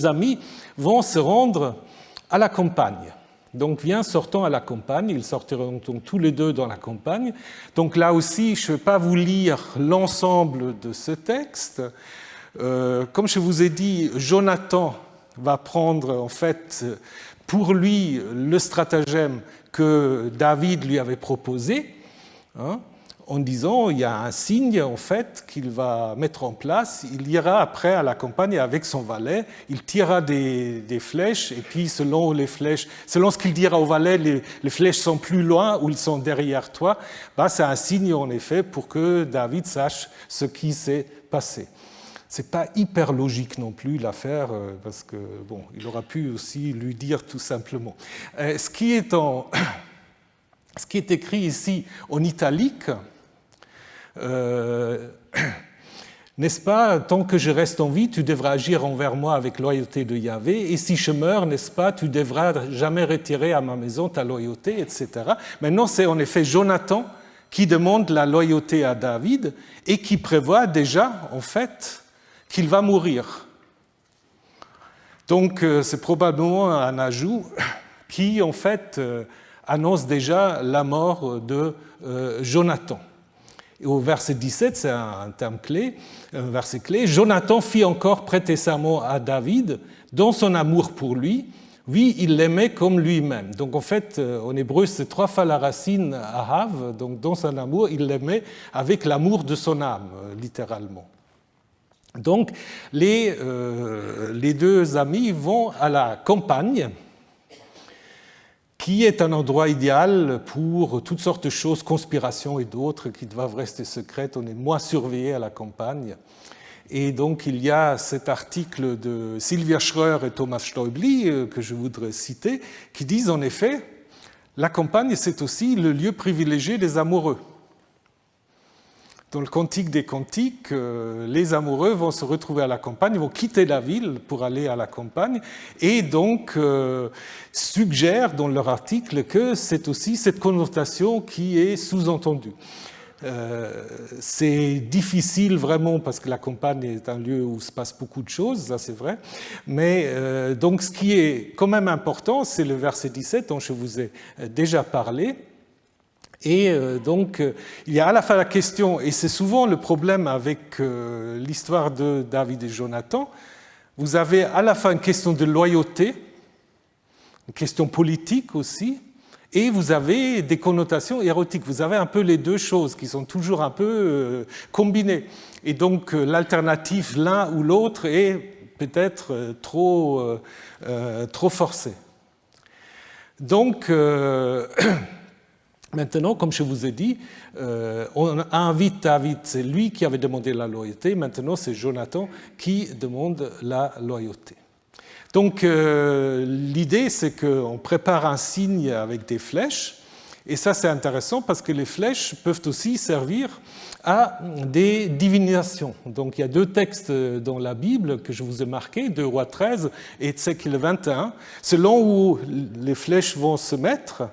[SPEAKER 1] amis vont se rendre à la campagne. Donc, sortons à la campagne, ils sortiront donc tous les deux dans la campagne. Donc là aussi, je ne vais pas vous lire l'ensemble de ce texte. Comme je vous ai dit, Jonathan va prendre en fait pour lui le stratagème que David lui avait proposé, en disant il y a un signe en fait qu'il va mettre en place. Il ira après à la campagne avec son valet, il tirera des flèches, et puis selon ce qu'il dira au valet, les flèches sont plus loin ou ils sont derrière toi. C'est un signe en effet pour que David sache ce qui s'est passé. C'est pas hyper logique non plus l'affaire, parce que bon, il aura pu aussi lui dire tout simplement. Ce qui est écrit ici en italique, N'est-ce pas, tant que je reste en vie, tu devras agir envers moi avec loyauté de Yahvé, et si je meurs, n'est-ce pas, tu devras jamais retirer à ma maison ta loyauté, etc. Maintenant, c'est en effet Jonathan qui demande la loyauté à David et qui prévoit déjà, en fait, qu'il va mourir. Donc, c'est probablement un ajout qui, en fait, annonce déjà la mort de Jonathan. Et au verset 17, c'est un terme clé, un verset clé. Jonathan fit encore prêter serment à David dans son amour pour lui. Oui, il l'aimait comme lui-même. Donc en fait, en hébreu, c'est 3 fois la racine ahav. Donc dans son amour, il l'aimait avec l'amour de son âme, littéralement. Donc les deux amis vont à la campagne, qui est un endroit idéal pour toutes sortes de choses, conspirations et d'autres qui doivent rester secrètes. On est moins surveillé à la campagne. Et donc il y a cet article de Sylvia Schreur et Thomas Stäubli que je voudrais citer, qui disent en effet, la campagne c'est aussi le lieu privilégié des amoureux. Dans le Cantique des Cantiques, les amoureux vont se retrouver à la campagne, ils vont quitter la ville pour aller à la campagne, et donc suggèrent dans leur article que c'est aussi cette connotation qui est sous-entendue. C'est difficile vraiment parce que la campagne est un lieu où se passe beaucoup de choses, ça c'est vrai, mais donc ce qui est quand même important, c'est le verset 17 dont je vous ai déjà parlé. Et donc, il y a à la fois la question, et c'est souvent le problème avec l'histoire de David et Jonathan, vous avez à la fois une question de loyauté, une question politique aussi, et vous avez des connotations érotiques. Vous avez un peu les deux choses qui sont toujours un peu combinées. Et donc, l'alternative l'un ou l'autre est peut-être trop forcée. Donc, maintenant, comme je vous ai dit, on invite David, c'est lui qui avait demandé la loyauté, maintenant c'est Jonathan qui demande la loyauté. Donc l'idée c'est qu'on prépare un signe avec des flèches, et ça c'est intéressant parce que les flèches peuvent aussi servir à des divinations. Donc il y a 2 textes dans la Bible que je vous ai marqués, 2 Rois 13 et Ézéchiel 21, selon où les flèches vont se mettre.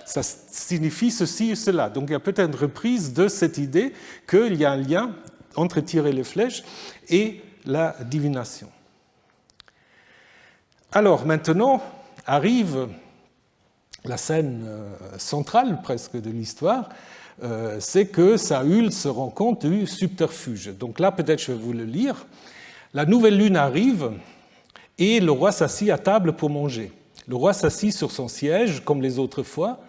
[SPEAKER 1] Ça signifie ceci et cela. Donc il y a peut-être une reprise de cette idée qu'il y a un lien entre tirer les flèches et la divination. Alors maintenant arrive la scène centrale presque de l'histoire, c'est que Saül se rend compte du subterfuge. Donc là peut-être je vais vous le lire. La nouvelle lune arrive et le roi s'assit à table pour manger. Le roi s'assit sur son siège comme les autres fois,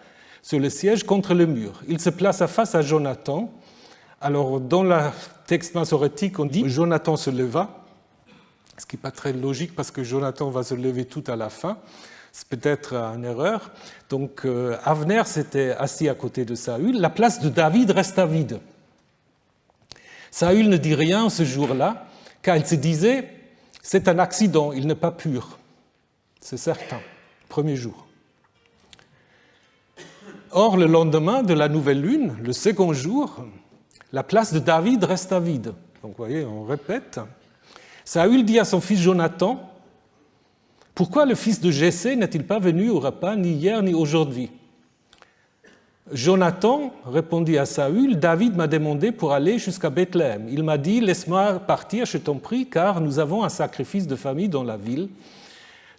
[SPEAKER 1] sur le siège contre le mur. Il se place face à Jonathan. Alors, dans le texte massorétique, on dit « Jonathan se leva », ce qui n'est pas très logique parce que Jonathan va se lever tout à la fin. C'est peut-être une erreur. Donc, Avner s'était assis à côté de Saül. La place de David resta vide. Saül ne dit rien ce jour-là, car il se disait « c'est un accident, il n'est pas pur ». C'est certain, premier jour. Or, le lendemain de la nouvelle lune, le second jour, la place de David resta vide. Donc, vous voyez, on répète. Saül dit à son fils Jonathan, « Pourquoi le fils de Jessé n'est-il pas venu au repas ni hier ni aujourd'hui » Jonathan répondit à Saül, « David m'a demandé pour aller jusqu'à Bethléem. Il m'a dit, laisse-moi partir, je t'en prie, car nous avons un sacrifice de famille dans la ville.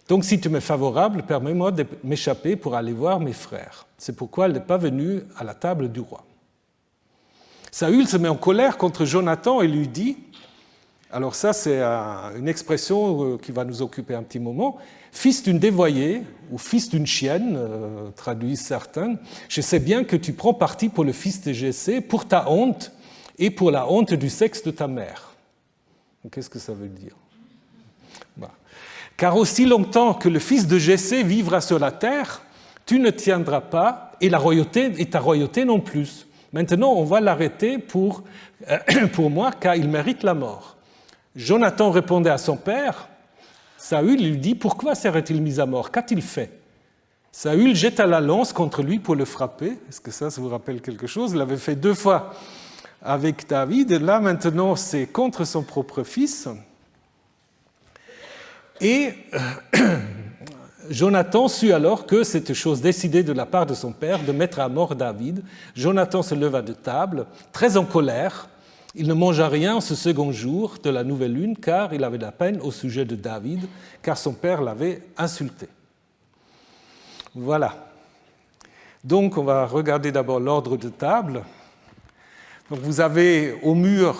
[SPEAKER 1] Donc, si tu m'es favorable, permets-moi de m'échapper pour aller voir mes frères. C'est pourquoi il n'est pas venu à la table du roi. » Saül se met en colère contre Jonathan et lui dit, alors ça c'est une expression qui va nous occuper un petit moment, « Fils d'une dévoyée » ou « fils d'une chienne », traduisent certains, « je sais bien que tu prends parti pour le fils de Jessé, pour ta honte et pour la honte du sexe de ta mère. » Qu'est-ce que ça veut dire ? Car aussi longtemps que le fils de Jessé vivra sur la terre, tu ne tiendras pas, et ta royauté non plus. Maintenant, on va l'arrêter pour moi, car il mérite la mort. Jonathan répondait à son père. Saül lui dit, pourquoi serait-il mis à mort? Qu'a-t-il fait? Saül jeta la lance contre lui pour le frapper. Est-ce que ça vous rappelle quelque chose? Il l'avait fait 2 fois avec David. Là, maintenant, c'est contre son propre fils. Et Jonathan sut alors que c'était chose décidée de la part de son père de mettre à mort David. Jonathan se leva de table, très en colère. Il ne mangea rien ce second jour de la nouvelle lune, car il avait de la peine au sujet de David, car son père l'avait insulté. Voilà. Donc, on va regarder d'abord l'ordre de table. Donc, vous avez au mur,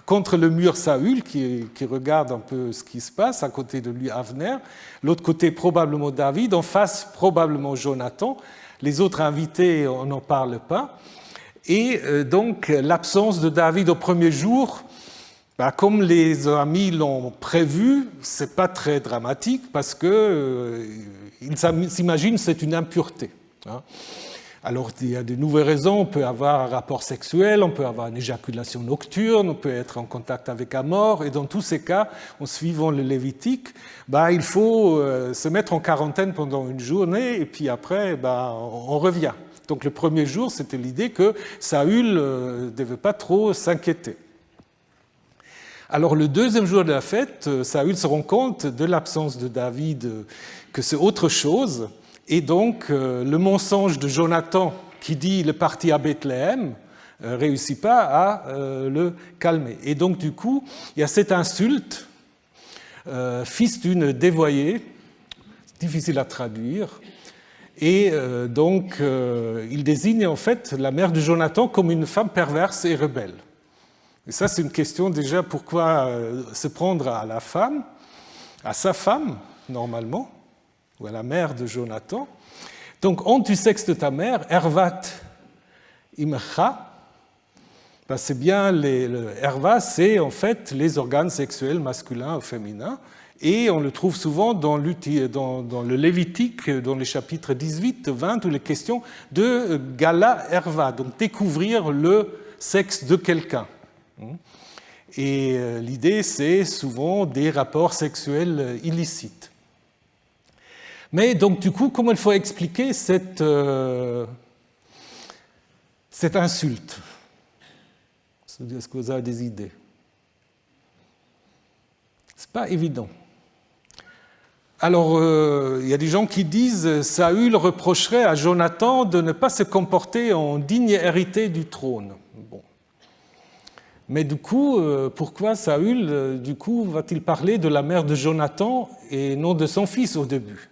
[SPEAKER 1] contre le mur, Saül, qui regarde un peu ce qui se passe, à côté de lui, Avner. L'autre côté, probablement David. En face, probablement Jonathan. Les autres invités, on n'en parle pas. Et donc, l'absence de David au premier jour, comme les amis l'ont prévu, ce n'est pas très dramatique parce qu'ils s'imaginent que c'est une impureté. Alors, il y a de nouvelles raisons. On peut avoir un rapport sexuel, on peut avoir une éjaculation nocturne, on peut être en contact avec un mort. Et dans tous ces cas, en suivant le Lévitique, il faut se mettre en quarantaine pendant une journée et puis après, on revient. Donc le premier jour, c'était l'idée que Saül ne devait pas trop s'inquiéter. Alors le deuxième jour de la fête, Saül se rend compte de l'absence de David, que c'est autre chose. Et donc le mensonge de Jonathan qui dit « il est parti à Bethléem » ne réussit pas à le calmer. Et donc du coup, il y a cette insulte, fils d'une dévoyée, difficile à traduire. Et donc, il désigne en fait la mère de Jonathan comme une femme perverse et rebelle. Et ça, c'est une question déjà, pourquoi se prendre à la femme, à sa femme, normalement, ou à la mère de Jonathan. Donc, honte du sexe de ta mère, Ervat imcha, c'est bien, Erva, c'est en fait les organes sexuels masculins ou féminins. Et on le trouve souvent dans le Lévitique, dans les chapitres 18, 20, où il est question de Gala Erva, donc découvrir le sexe de quelqu'un. Et l'idée, c'est souvent des rapports sexuels illicites. Mais donc, du coup, comment il faut expliquer cette insulte? Est-ce que vous avez des idées? Ce n'est pas évident. Alors, il y a des gens qui disent « Saül reprocherait à Jonathan de ne pas se comporter en digne héritier du trône. » Bon. Mais du coup, pourquoi Saül, va-t-il parler de la mère de Jonathan et non de son fils au début?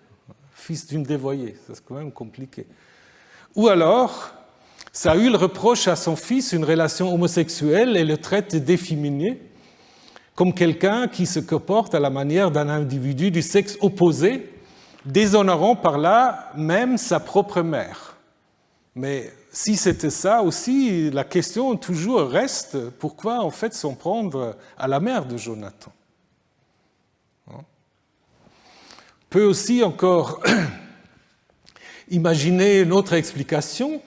[SPEAKER 1] Fils d'une dévoyée, c'est quand même compliqué. Ou alors, Saül reproche à son fils une relation homosexuelle et le traite d'efféminé, comme quelqu'un qui se comporte à la manière d'un individu du sexe opposé, déshonorant par là même sa propre mère. Mais si c'était ça aussi, la question toujours reste, pourquoi en fait s'en prendre à la mère de Jonathan? On peut aussi encore imaginer une autre explication,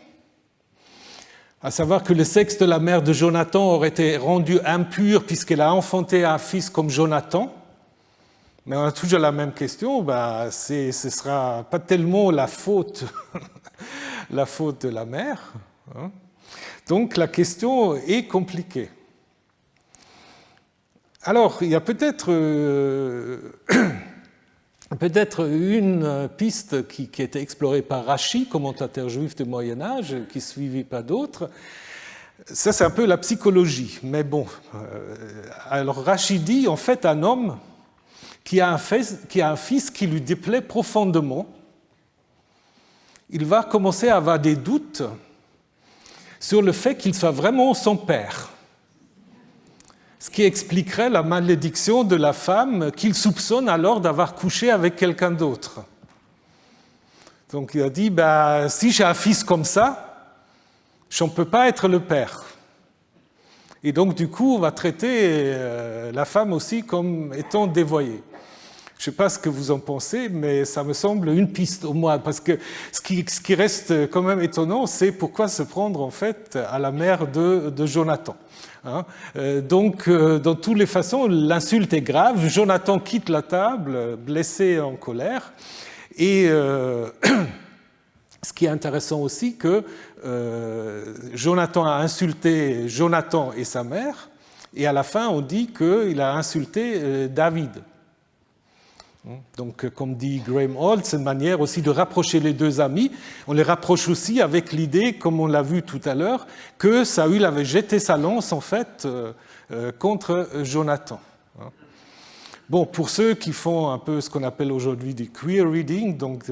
[SPEAKER 1] à savoir que le sexe de la mère de Jonathan aurait été rendu impur puisqu'elle a enfanté un fils comme Jonathan. Mais on a toujours la même question, ce ne sera pas tellement la faute, la faute de la mère. Donc la question est compliquée. Alors, il y a peut-être une piste qui a été explorée par Rashi, commentateur juif du Moyen-Âge, qui ne suivit pas d'autres. Ça, c'est un peu la psychologie. Mais bon, alors Rashi dit, en fait, un homme qui a un fils qui lui déplaît profondément, il va commencer à avoir des doutes sur le fait qu'il soit vraiment son père. Ce qui expliquerait la malédiction de la femme qu'il soupçonne alors d'avoir couché avec quelqu'un d'autre. Donc il a dit, si j'ai un fils comme ça, je ne peux pas être le père. Et donc du coup, on va traiter la femme aussi comme étant dévoyée. Je ne sais pas ce que vous en pensez, mais ça me semble une piste au moins, parce que ce qui reste quand même étonnant, c'est pourquoi se prendre en fait à la mère de Jonathan. Donc, dans toutes les façons, l'insulte est grave. Jonathan quitte la table, blessé en colère, et ce qui est intéressant aussi, que Jonathan a insulté Jonathan et sa mère, et à la fin on dit qu'il a insulté David. Donc, comme dit Graham Hall, c'est une manière aussi de rapprocher les deux amis. On les rapproche aussi avec l'idée, comme on l'a vu tout à l'heure, que Saül avait jeté sa lance en fait contre Jonathan. Bon, pour ceux qui font un peu ce qu'on appelle aujourd'hui du queer reading, donc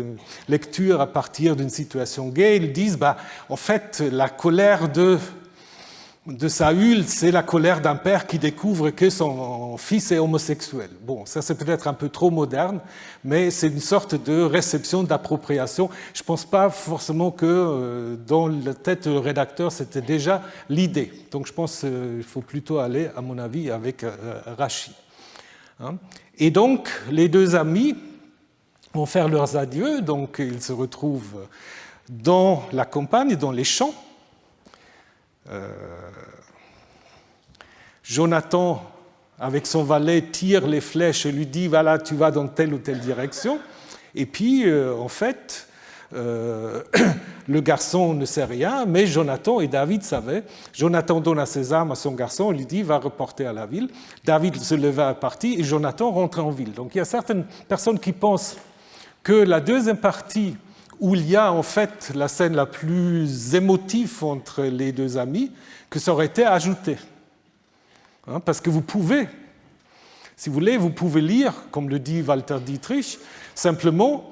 [SPEAKER 1] lecture à partir d'une situation gay, ils disent, en fait, la colère de Saül, c'est la colère d'un père qui découvre que son fils est homosexuel. Bon, ça c'est peut-être un peu trop moderne, mais c'est une sorte de réception, d'appropriation. Je ne pense pas forcément que dans la tête du rédacteur, c'était déjà l'idée. Donc je pense qu'il faut plutôt aller, à mon avis, avec Rachi. Et donc, les deux amis vont faire leurs adieux, donc ils se retrouvent dans la campagne, dans les champs. Jonathan, avec son valet, tire les flèches et lui dit « voilà, tu vas dans telle ou telle direction ». Et puis, en fait, le garçon ne sait rien, mais Jonathan et David savaient. Jonathan donne à ses armes à son garçon, il lui dit « va reporter à la ville ». David se leva à partie et Jonathan rentre en ville. Donc il y a certaines personnes qui pensent que la deuxième partie, où il y a en fait la scène la plus émotive entre les deux amis, que ça aurait été ajouté. Parce que vous pouvez, si vous voulez, vous pouvez lire, comme le dit Walter Dietrich, simplement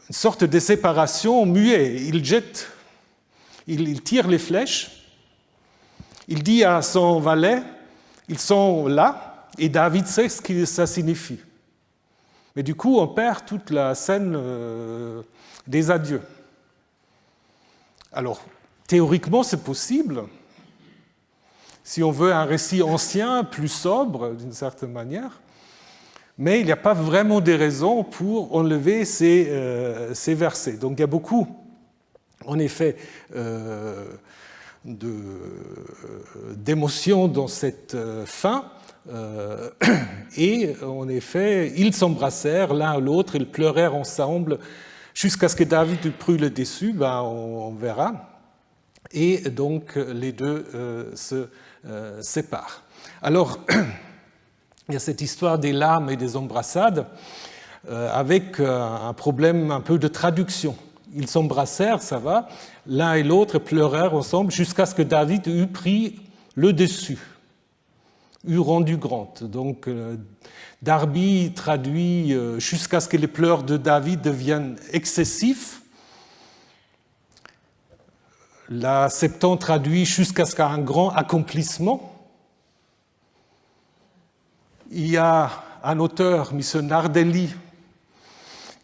[SPEAKER 1] une sorte de séparation muette. Il tire les flèches, il dit à son valet, ils sont là, et David sait ce que ça signifie. Mais du coup, on perd toute la scène des adieux. Alors, théoriquement, c'est possible. Si on veut un récit ancien, plus sobre, d'une certaine manière, mais il n'y a pas vraiment de raisons pour enlever ces versets. Donc il y a beaucoup, en effet, d'émotions dans cette fin, et en effet, ils s'embrassèrent l'un à l'autre, ils pleurèrent ensemble, jusqu'à ce que David brûle dessus, on verra, et donc les deux se séparent. Alors, il y a cette histoire des larmes et des embrassades avec un problème un peu de traduction. Ils s'embrassèrent, ça va, l'un et l'autre pleurèrent ensemble jusqu'à ce que David eût pris le dessus, eût rendu grand. Donc, Darby traduit jusqu'à ce que les pleurs de David deviennent excessifs. La Septante traduit jusqu'à ce qu'il y ait un grand accomplissement. Il y a un auteur, M. Nardelli,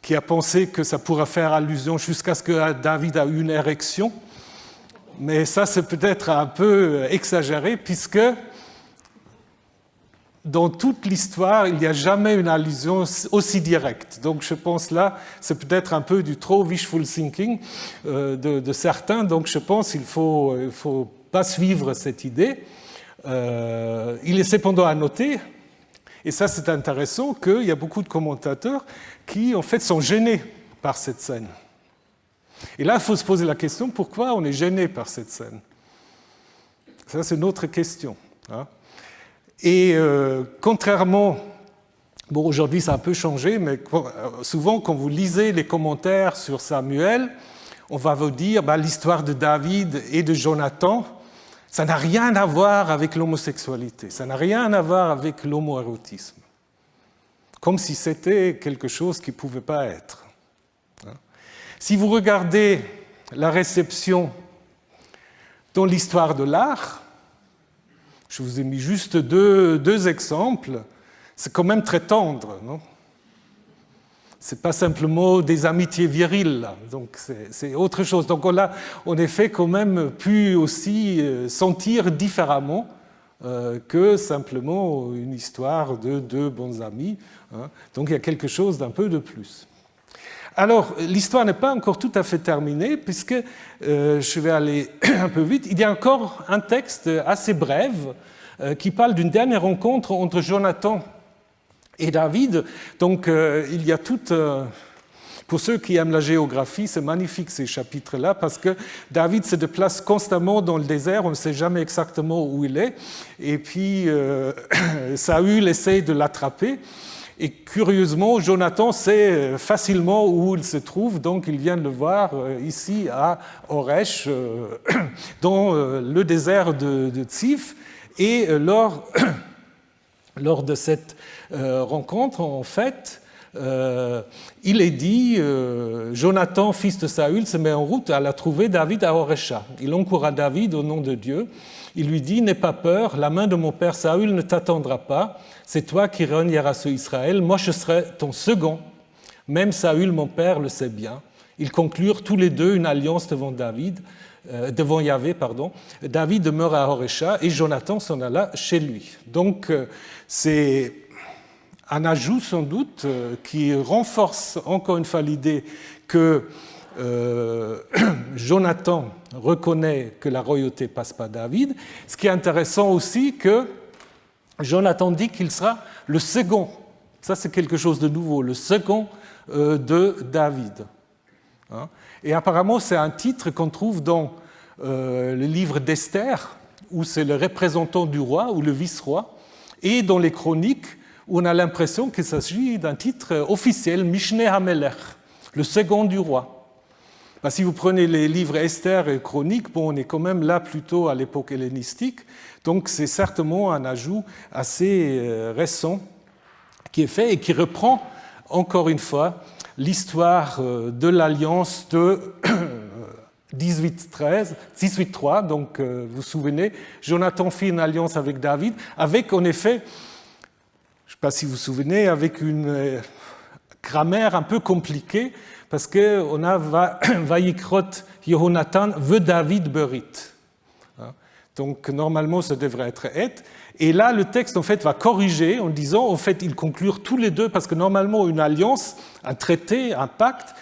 [SPEAKER 1] qui a pensé que ça pourrait faire allusion jusqu'à ce que David a eu une érection. Mais ça, c'est peut-être un peu exagéré, puisque dans toute l'histoire, il n'y a jamais une allusion aussi directe. Donc je pense là, c'est peut-être un peu du trop wishful thinking de certains. Donc je pense qu'il ne faut pas suivre cette idée. Il est cependant à noter, et ça c'est intéressant, qu'il y a beaucoup de commentateurs qui en fait sont gênés par cette scène. Et là, il faut se poser la question, pourquoi on est gêné par cette scène? Ça, c'est une autre question. Et contrairement, bon, aujourd'hui ça a un peu changé, mais souvent quand vous lisez les commentaires sur Samuel, on va vous dire l'histoire de David et de Jonathan, ça n'a rien à voir avec l'homosexualité, ça n'a rien à voir avec l'homoérotisme. Comme si c'était quelque chose qui ne pouvait pas être. Si vous regardez la réception dans l'histoire de l'art, je vous ai mis juste deux exemples, c'est quand même très tendre, non? Ce n'est pas simplement des amitiés viriles, là. Donc c'est autre chose. Donc on a en effet quand même pu aussi sentir différemment que simplement une histoire de deux bons amis. Donc il y a quelque chose d'un peu de plus. Alors, l'histoire n'est pas encore tout à fait terminée, puisque, je vais aller un peu vite, il y a encore un texte assez bref qui parle d'une dernière rencontre entre Jonathan et David. Donc, il y a toute Pour ceux qui aiment la géographie, c'est magnifique ces chapitres-là parce que David se déplace constamment dans le désert, on ne sait jamais exactement où il est, et puis Saül essaie de l'attraper. Et curieusement, Jonathan sait facilement où il se trouve, donc il vient de le voir ici à Horesh, dans le désert de Tsif. Et lors de cette rencontre, en fait, il est dit, Jonathan, fils de Saül, se met en route à la trouver David à Horesha. Il encourra David au nom de Dieu. Il lui dit, n'aie pas peur, la main de mon père Saül ne t'attendra pas. C'est toi qui régneras sur Israël. Moi, je serai ton second. Même Saül, mon père, le sait bien. Ils conclurent tous les deux une alliance devant Yahvé. David demeura à Horesha et Jonathan s'en alla chez lui. Donc, c'est un ajout sans doute qui renforce encore une fois l'idée que Jonathan reconnaît que la royauté passe par David. Ce qui est intéressant aussi, que Jonathan dit qu'il sera le second. Ça, c'est quelque chose de nouveau, le second de David. Et apparemment, c'est un titre qu'on trouve dans le livre d'Esther, où c'est le représentant du roi ou le vice-roi, et dans les chroniques, où on a l'impression qu'il s'agit d'un titre officiel, Mishneh HaMelech, le second du roi. Si vous prenez les livres Esther et Chroniques, on est quand même là plutôt à l'époque hellénistique, donc c'est certainement un ajout assez récent qui est fait et qui reprend encore une fois l'histoire de l'alliance de 18-3, donc vous vous souvenez, Jonathan fit une alliance avec David, avec en effet, je ne sais pas si vous vous souvenez, avec une grammaire un peu compliquée, parce qu'on a Vayikrot Yehonatan ve David berit. Donc normalement ça devrait être et. Et là le texte en fait va corriger en disant en fait ils conclurent tous les deux, parce que normalement une alliance, un traité, un pacte,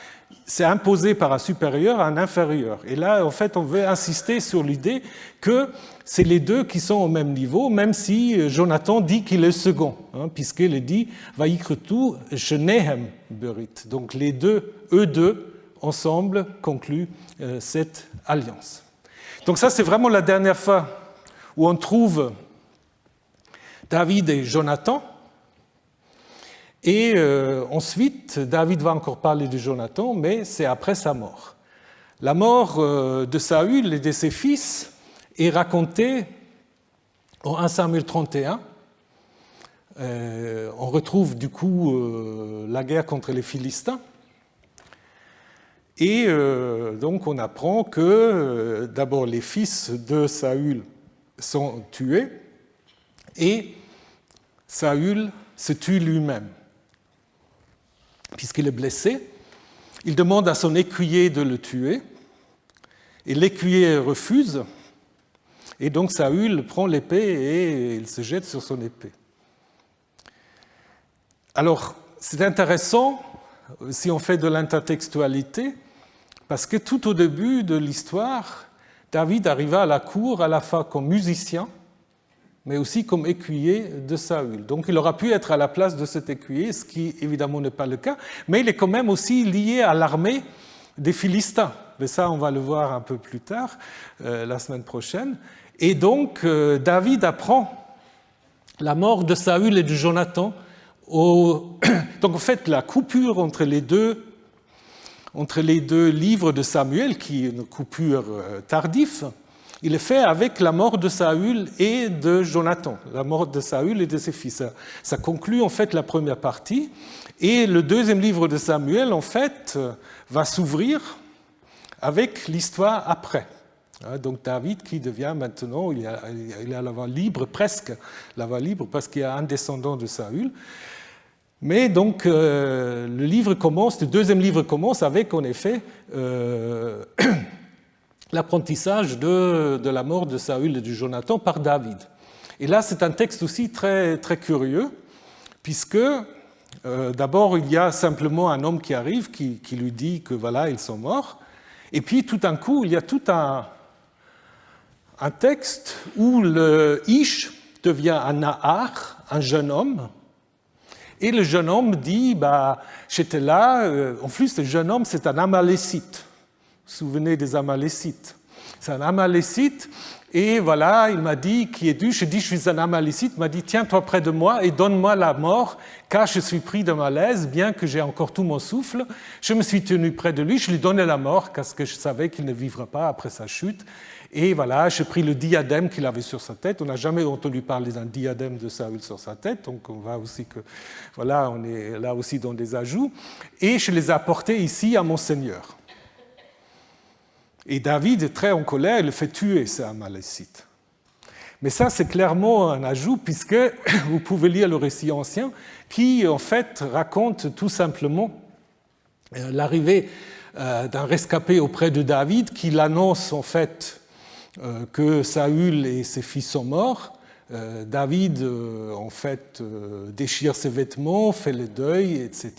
[SPEAKER 1] c'est imposé par un supérieur à un inférieur. Et là en fait on veut insister sur l'idée que c'est les deux qui sont au même niveau, même si Jonathan dit qu'il est second, puisqu'il est dit « Vayikretu shenehem berit ». Donc les deux, eux deux, ensemble, concluent cette alliance. Donc ça, c'est vraiment la dernière fois où on trouve David et Jonathan. Et ensuite, David va encore parler de Jonathan, mais c'est après sa mort. La mort de Saül et de ses fils est raconté en 1 Samuel 31. On retrouve du coup la guerre contre les Philistins. Et donc on apprend que d'abord les fils de Saül sont tués et Saül se tue lui-même. Puisqu'il est blessé, il demande à son écuyer de le tuer et l'écuyer refuse. Et donc Saül prend l'épée et il se jette sur son épée. Alors, c'est intéressant si on fait de l'intertextualité, parce que tout au début de l'histoire, David arriva à la cour à la fois comme musicien, mais aussi comme écuyer de Saül. Donc il aura pu être à la place de cet écuyer, ce qui évidemment n'est pas le cas, mais il est quand même aussi lié à l'armée des Philistins. Mais ça, on va le voir un peu plus tard, la semaine prochaine. Et donc, David apprend la mort de Saül et de Jonathan. Donc, en fait, la coupure entre les deux livres de Samuel, qui est une coupure tardive, il est fait avec la mort de Saül et de Jonathan, la mort de Saül et de ses fils. Ça conclut, en fait, la première partie. Et le deuxième livre de Samuel, en fait, va s'ouvrir avec l'histoire après. Donc David qui devient maintenant, il a la voie libre, presque la voie libre, parce qu'il y a un descendant de Saül. Mais donc le deuxième livre commence avec en effet l'apprentissage de la mort de Saül et de Jonathan par David. Et là c'est un texte aussi très, très curieux, puisque d'abord il y a simplement un homme qui arrive, qui lui dit que voilà, ils sont morts, et puis tout d'un coup il y a tout un texte où le Ish devient un Nahar, un jeune homme, Et le jeune homme dit, j'étais là, en plus le jeune homme c'est un Amalécite. Vous vous souvenez des Amalécites? C'est un Amalécite, et voilà, il m'a dit, qui es-tu? Je dis, je suis un Amalécite. Il m'a dit, tiens-toi près de moi et donne-moi la mort, car je suis pris de malaise, bien que j'ai encore tout mon souffle. Je me suis tenu près de lui, je lui donnais la mort, parce que je savais qu'il ne vivra pas après sa chute. Et voilà, j'ai pris le diadème qu'il avait sur sa tête. On n'a jamais entendu parler d'un diadème de Saül sur sa tête, donc on voit aussi que, voilà, on est là aussi dans des ajouts. Et je les ai apportés ici à mon Seigneur. Et David est très en colère, il le fait tuer, ces Amalécites. Mais ça, c'est clairement un ajout, puisque vous pouvez lire le récit ancien, qui, en fait, raconte tout simplement l'arrivée d'un rescapé auprès de David, qui l'annonce, en fait, que Saül et ses fils sont morts. David, en fait, déchire ses vêtements, fait le deuil, etc.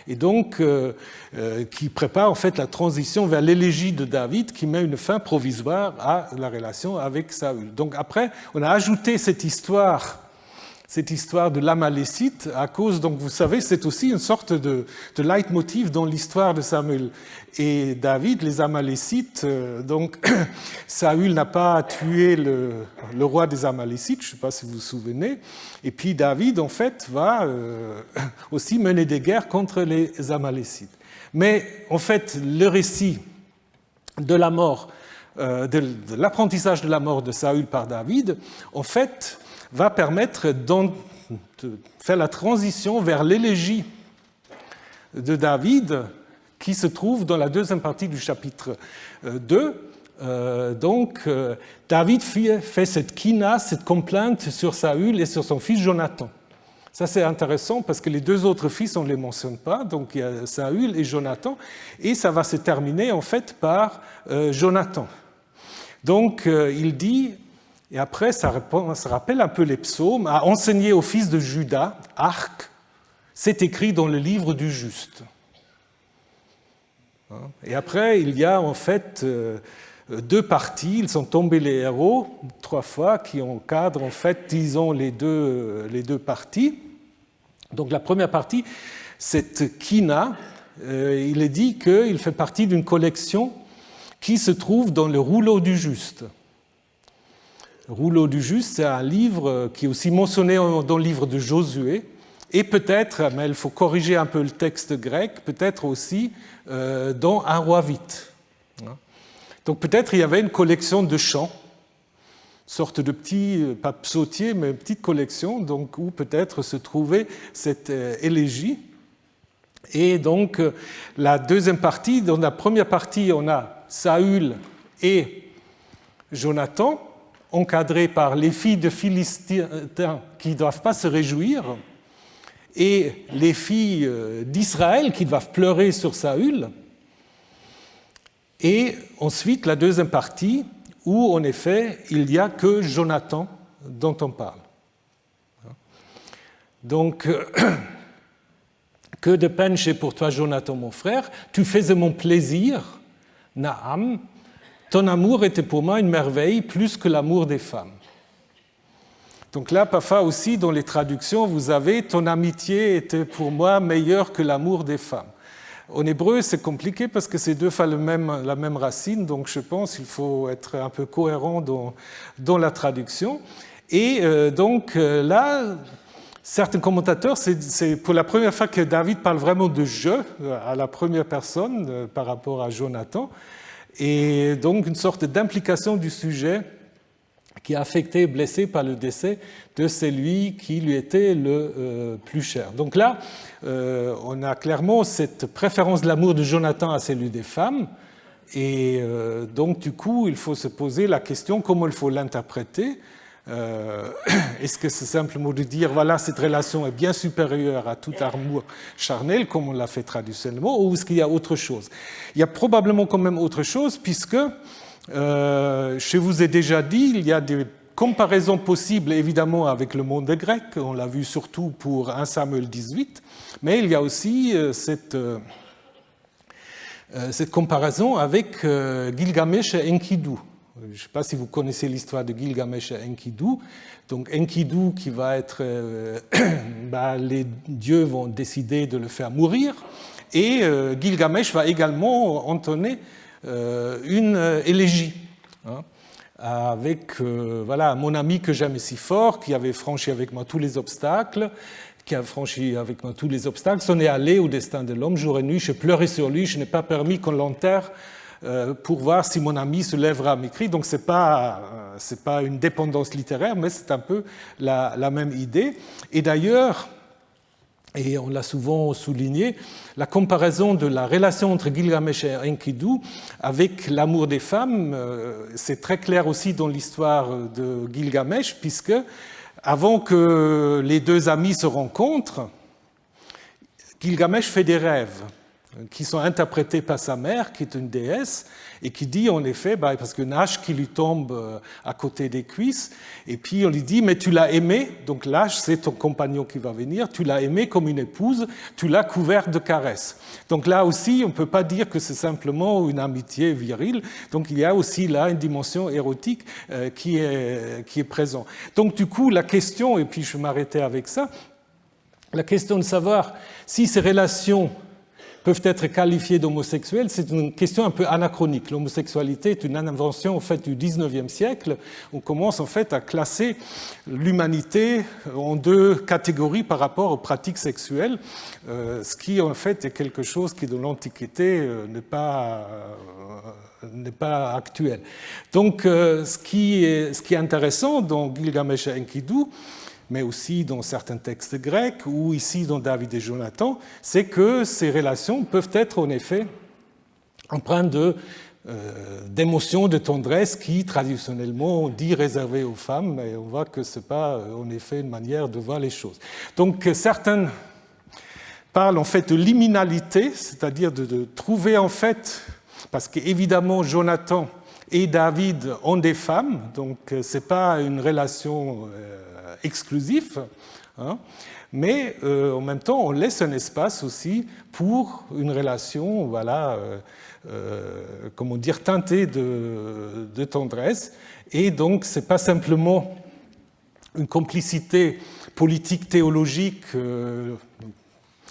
[SPEAKER 1] Et donc, qui prépare en fait la transition vers l'élégie de David, qui met une fin provisoire à la relation avec Saül. Donc après, on a ajouté cette histoire de l'Amalécite à cause, donc vous savez, c'est aussi une sorte de leitmotiv dans l'histoire de Samuel et David, les Amalécites. Donc Saül n'a pas tué le roi des Amalécites, je ne sais pas si vous vous souvenez, et puis David en fait va aussi mener des guerres contre les Amalécites. Mais en fait, le récit de la mort, de l'apprentissage de la mort de Saül par David, en fait, va permettre de faire la transition vers l'élégie de David qui se trouve dans la deuxième partie du chapitre 2. David fait cette kina, cette complainte sur Saül et sur son fils Jonathan. Ça, c'est intéressant parce que les deux autres fils, on ne les mentionne pas. Donc, il y a Saül et Jonathan. Et ça va se terminer, en fait, par Jonathan. Donc, il dit... Et après, ça rappelle un peu les psaumes, à enseigner aux fils de Juda, arc, c'est écrit dans le livre du juste. Et après, il y a en fait deux parties, ils sont tombés les héros, 3 fois, qui encadrent en fait, disons, les deux parties. Donc la première partie, cette Kina, il est dit qu'il fait partie d'une collection qui se trouve dans le rouleau du juste. Le rouleau du juste, c'est un livre qui est aussi mentionné dans le livre de Josué, et peut-être, mais il faut corriger un peu le texte grec, peut-être aussi dans un roi vite. Donc peut-être il y avait une collection de chants, une sorte de petit, pas psautier, mais une petite collection, donc, où peut-être se trouvait cette élégie. Et donc la deuxième partie, dans la première partie, on a Saül et Jonathan, encadrés par les filles de Philistins qui ne doivent pas se réjouir, et les filles d'Israël qui doivent pleurer sur Saül. Et ensuite, la deuxième partie, où en effet, il n'y a que Jonathan dont on parle. Donc, que de peine j'ai pour toi, Jonathan, mon frère, tu faisais mon plaisir, Naam, ton amour était pour moi une merveille, plus que l'amour des femmes. Donc là, parfois aussi, dans les traductions, vous avez « ton amitié était pour moi meilleure que l'amour des femmes ». En hébreu, c'est compliqué parce que ces deux fois la même racine, donc je pense qu'il faut être un peu cohérent dans la traduction. Et donc là, certains commentateurs, c'est pour la première fois que David parle vraiment de « je » à la première personne par rapport à Jonathan. Et donc une sorte d'implication du sujet qui a affecté et blessé par le décès de celui qui lui était le plus cher. Donc là, on a clairement cette préférence de l'amour de Jonathan à celui des femmes, et donc du coup, il faut se poser la question comment il faut l'interpréter. Est-ce que c'est simplement de dire voilà, cette relation est bien supérieure à tout amour charnel, comme on l'a fait traditionnellement, ou est-ce qu'il y a autre chose? Il y a probablement quand même autre chose, puisque je vous ai déjà dit, il y a des comparaisons possibles évidemment avec le monde grec, on l'a vu surtout pour 1 Samuel 18, mais il y a aussi cette comparaison avec Gilgamesh et Enkidu. Je ne sais pas si vous connaissez l'histoire de Gilgamesh et Enkidu. Donc Enkidu qui va être... les dieux vont décider de le faire mourir. Et Gilgamesh va également entonner une élégie. Hein, avec voilà, mon ami que j'aimais si fort, qui avait franchi avec moi tous les obstacles, s'en est allé au destin de l'homme, jour et nuit, je pleurais sur lui, je n'ai pas permis qu'on l'enterre pour voir si mon ami se lèvera à mes cris. Donc ce n'est pas une dépendance littéraire, mais c'est un peu la même idée. Et d'ailleurs, et on l'a souvent souligné, la comparaison de la relation entre Gilgamesh et Enkidu avec l'amour des femmes, c'est très clair aussi dans l'histoire de Gilgamesh, puisque avant que les deux amis se rencontrent, Gilgamesh fait des rêves qui sont interprétés par sa mère, qui est une déesse, et qui dit en effet, parce qu'une hache qui lui tombe à côté des cuisses, et puis on lui dit, mais tu l'as aimé, donc l'hache c'est ton compagnon qui va venir, tu l'as aimé comme une épouse, tu l'as couverte de caresses. Donc là aussi, on ne peut pas dire que c'est simplement une amitié virile, donc il y a aussi là une dimension érotique qui est présente. Donc du coup, la question, et puis je vais m'arrêter avec ça, la question de savoir si ces relations peuvent être qualifiés d'homosexuels, c'est une question un peu anachronique. L'homosexualité est une invention en fait, du XIXe siècle. On commence en fait à classer l'humanité en deux catégories par rapport aux pratiques sexuelles, ce qui en fait est quelque chose qui, dans l'Antiquité, n'est pas actuel. Donc, ce qui est intéressant dans Gilgamesh et Enkidu, mais aussi dans certains textes grecs ou ici dans David et Jonathan, c'est que ces relations peuvent être en effet empreintes d'émotions, de tendresse qui traditionnellement on dit réservées aux femmes, mais on voit que ce n'est pas en effet une manière de voir les choses. Donc certains parlent en fait de liminalité, c'est-à-dire de trouver en fait, parce qu'évidemment Jonathan et David ont des femmes, donc ce n'est pas une relation exclusif, hein, mais en même temps, on laisse un espace aussi pour une relation, voilà, comment dire, teintée de tendresse. Et donc, ce n'est pas simplement une complicité politique, théologique,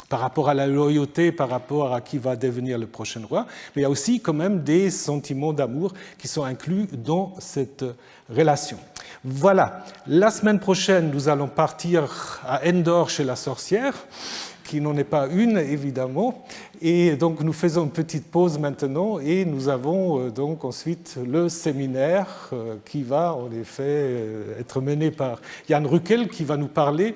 [SPEAKER 1] par rapport à la loyauté, par rapport à qui va devenir le prochain roi, mais il y a aussi quand même des sentiments d'amour qui sont inclus dans cette relation. Voilà, la semaine prochaine, nous allons partir à Endor chez la sorcière, qui n'en est pas une, évidemment, et donc nous faisons une petite pause maintenant, et nous avons donc ensuite le séminaire qui va en effet être mené par Jan Ruckel, qui va nous parler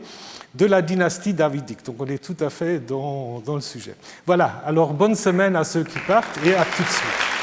[SPEAKER 1] de la dynastie davidique. Donc on est tout à fait dans le sujet. Voilà, alors bonne semaine à ceux qui partent et à tout de suite.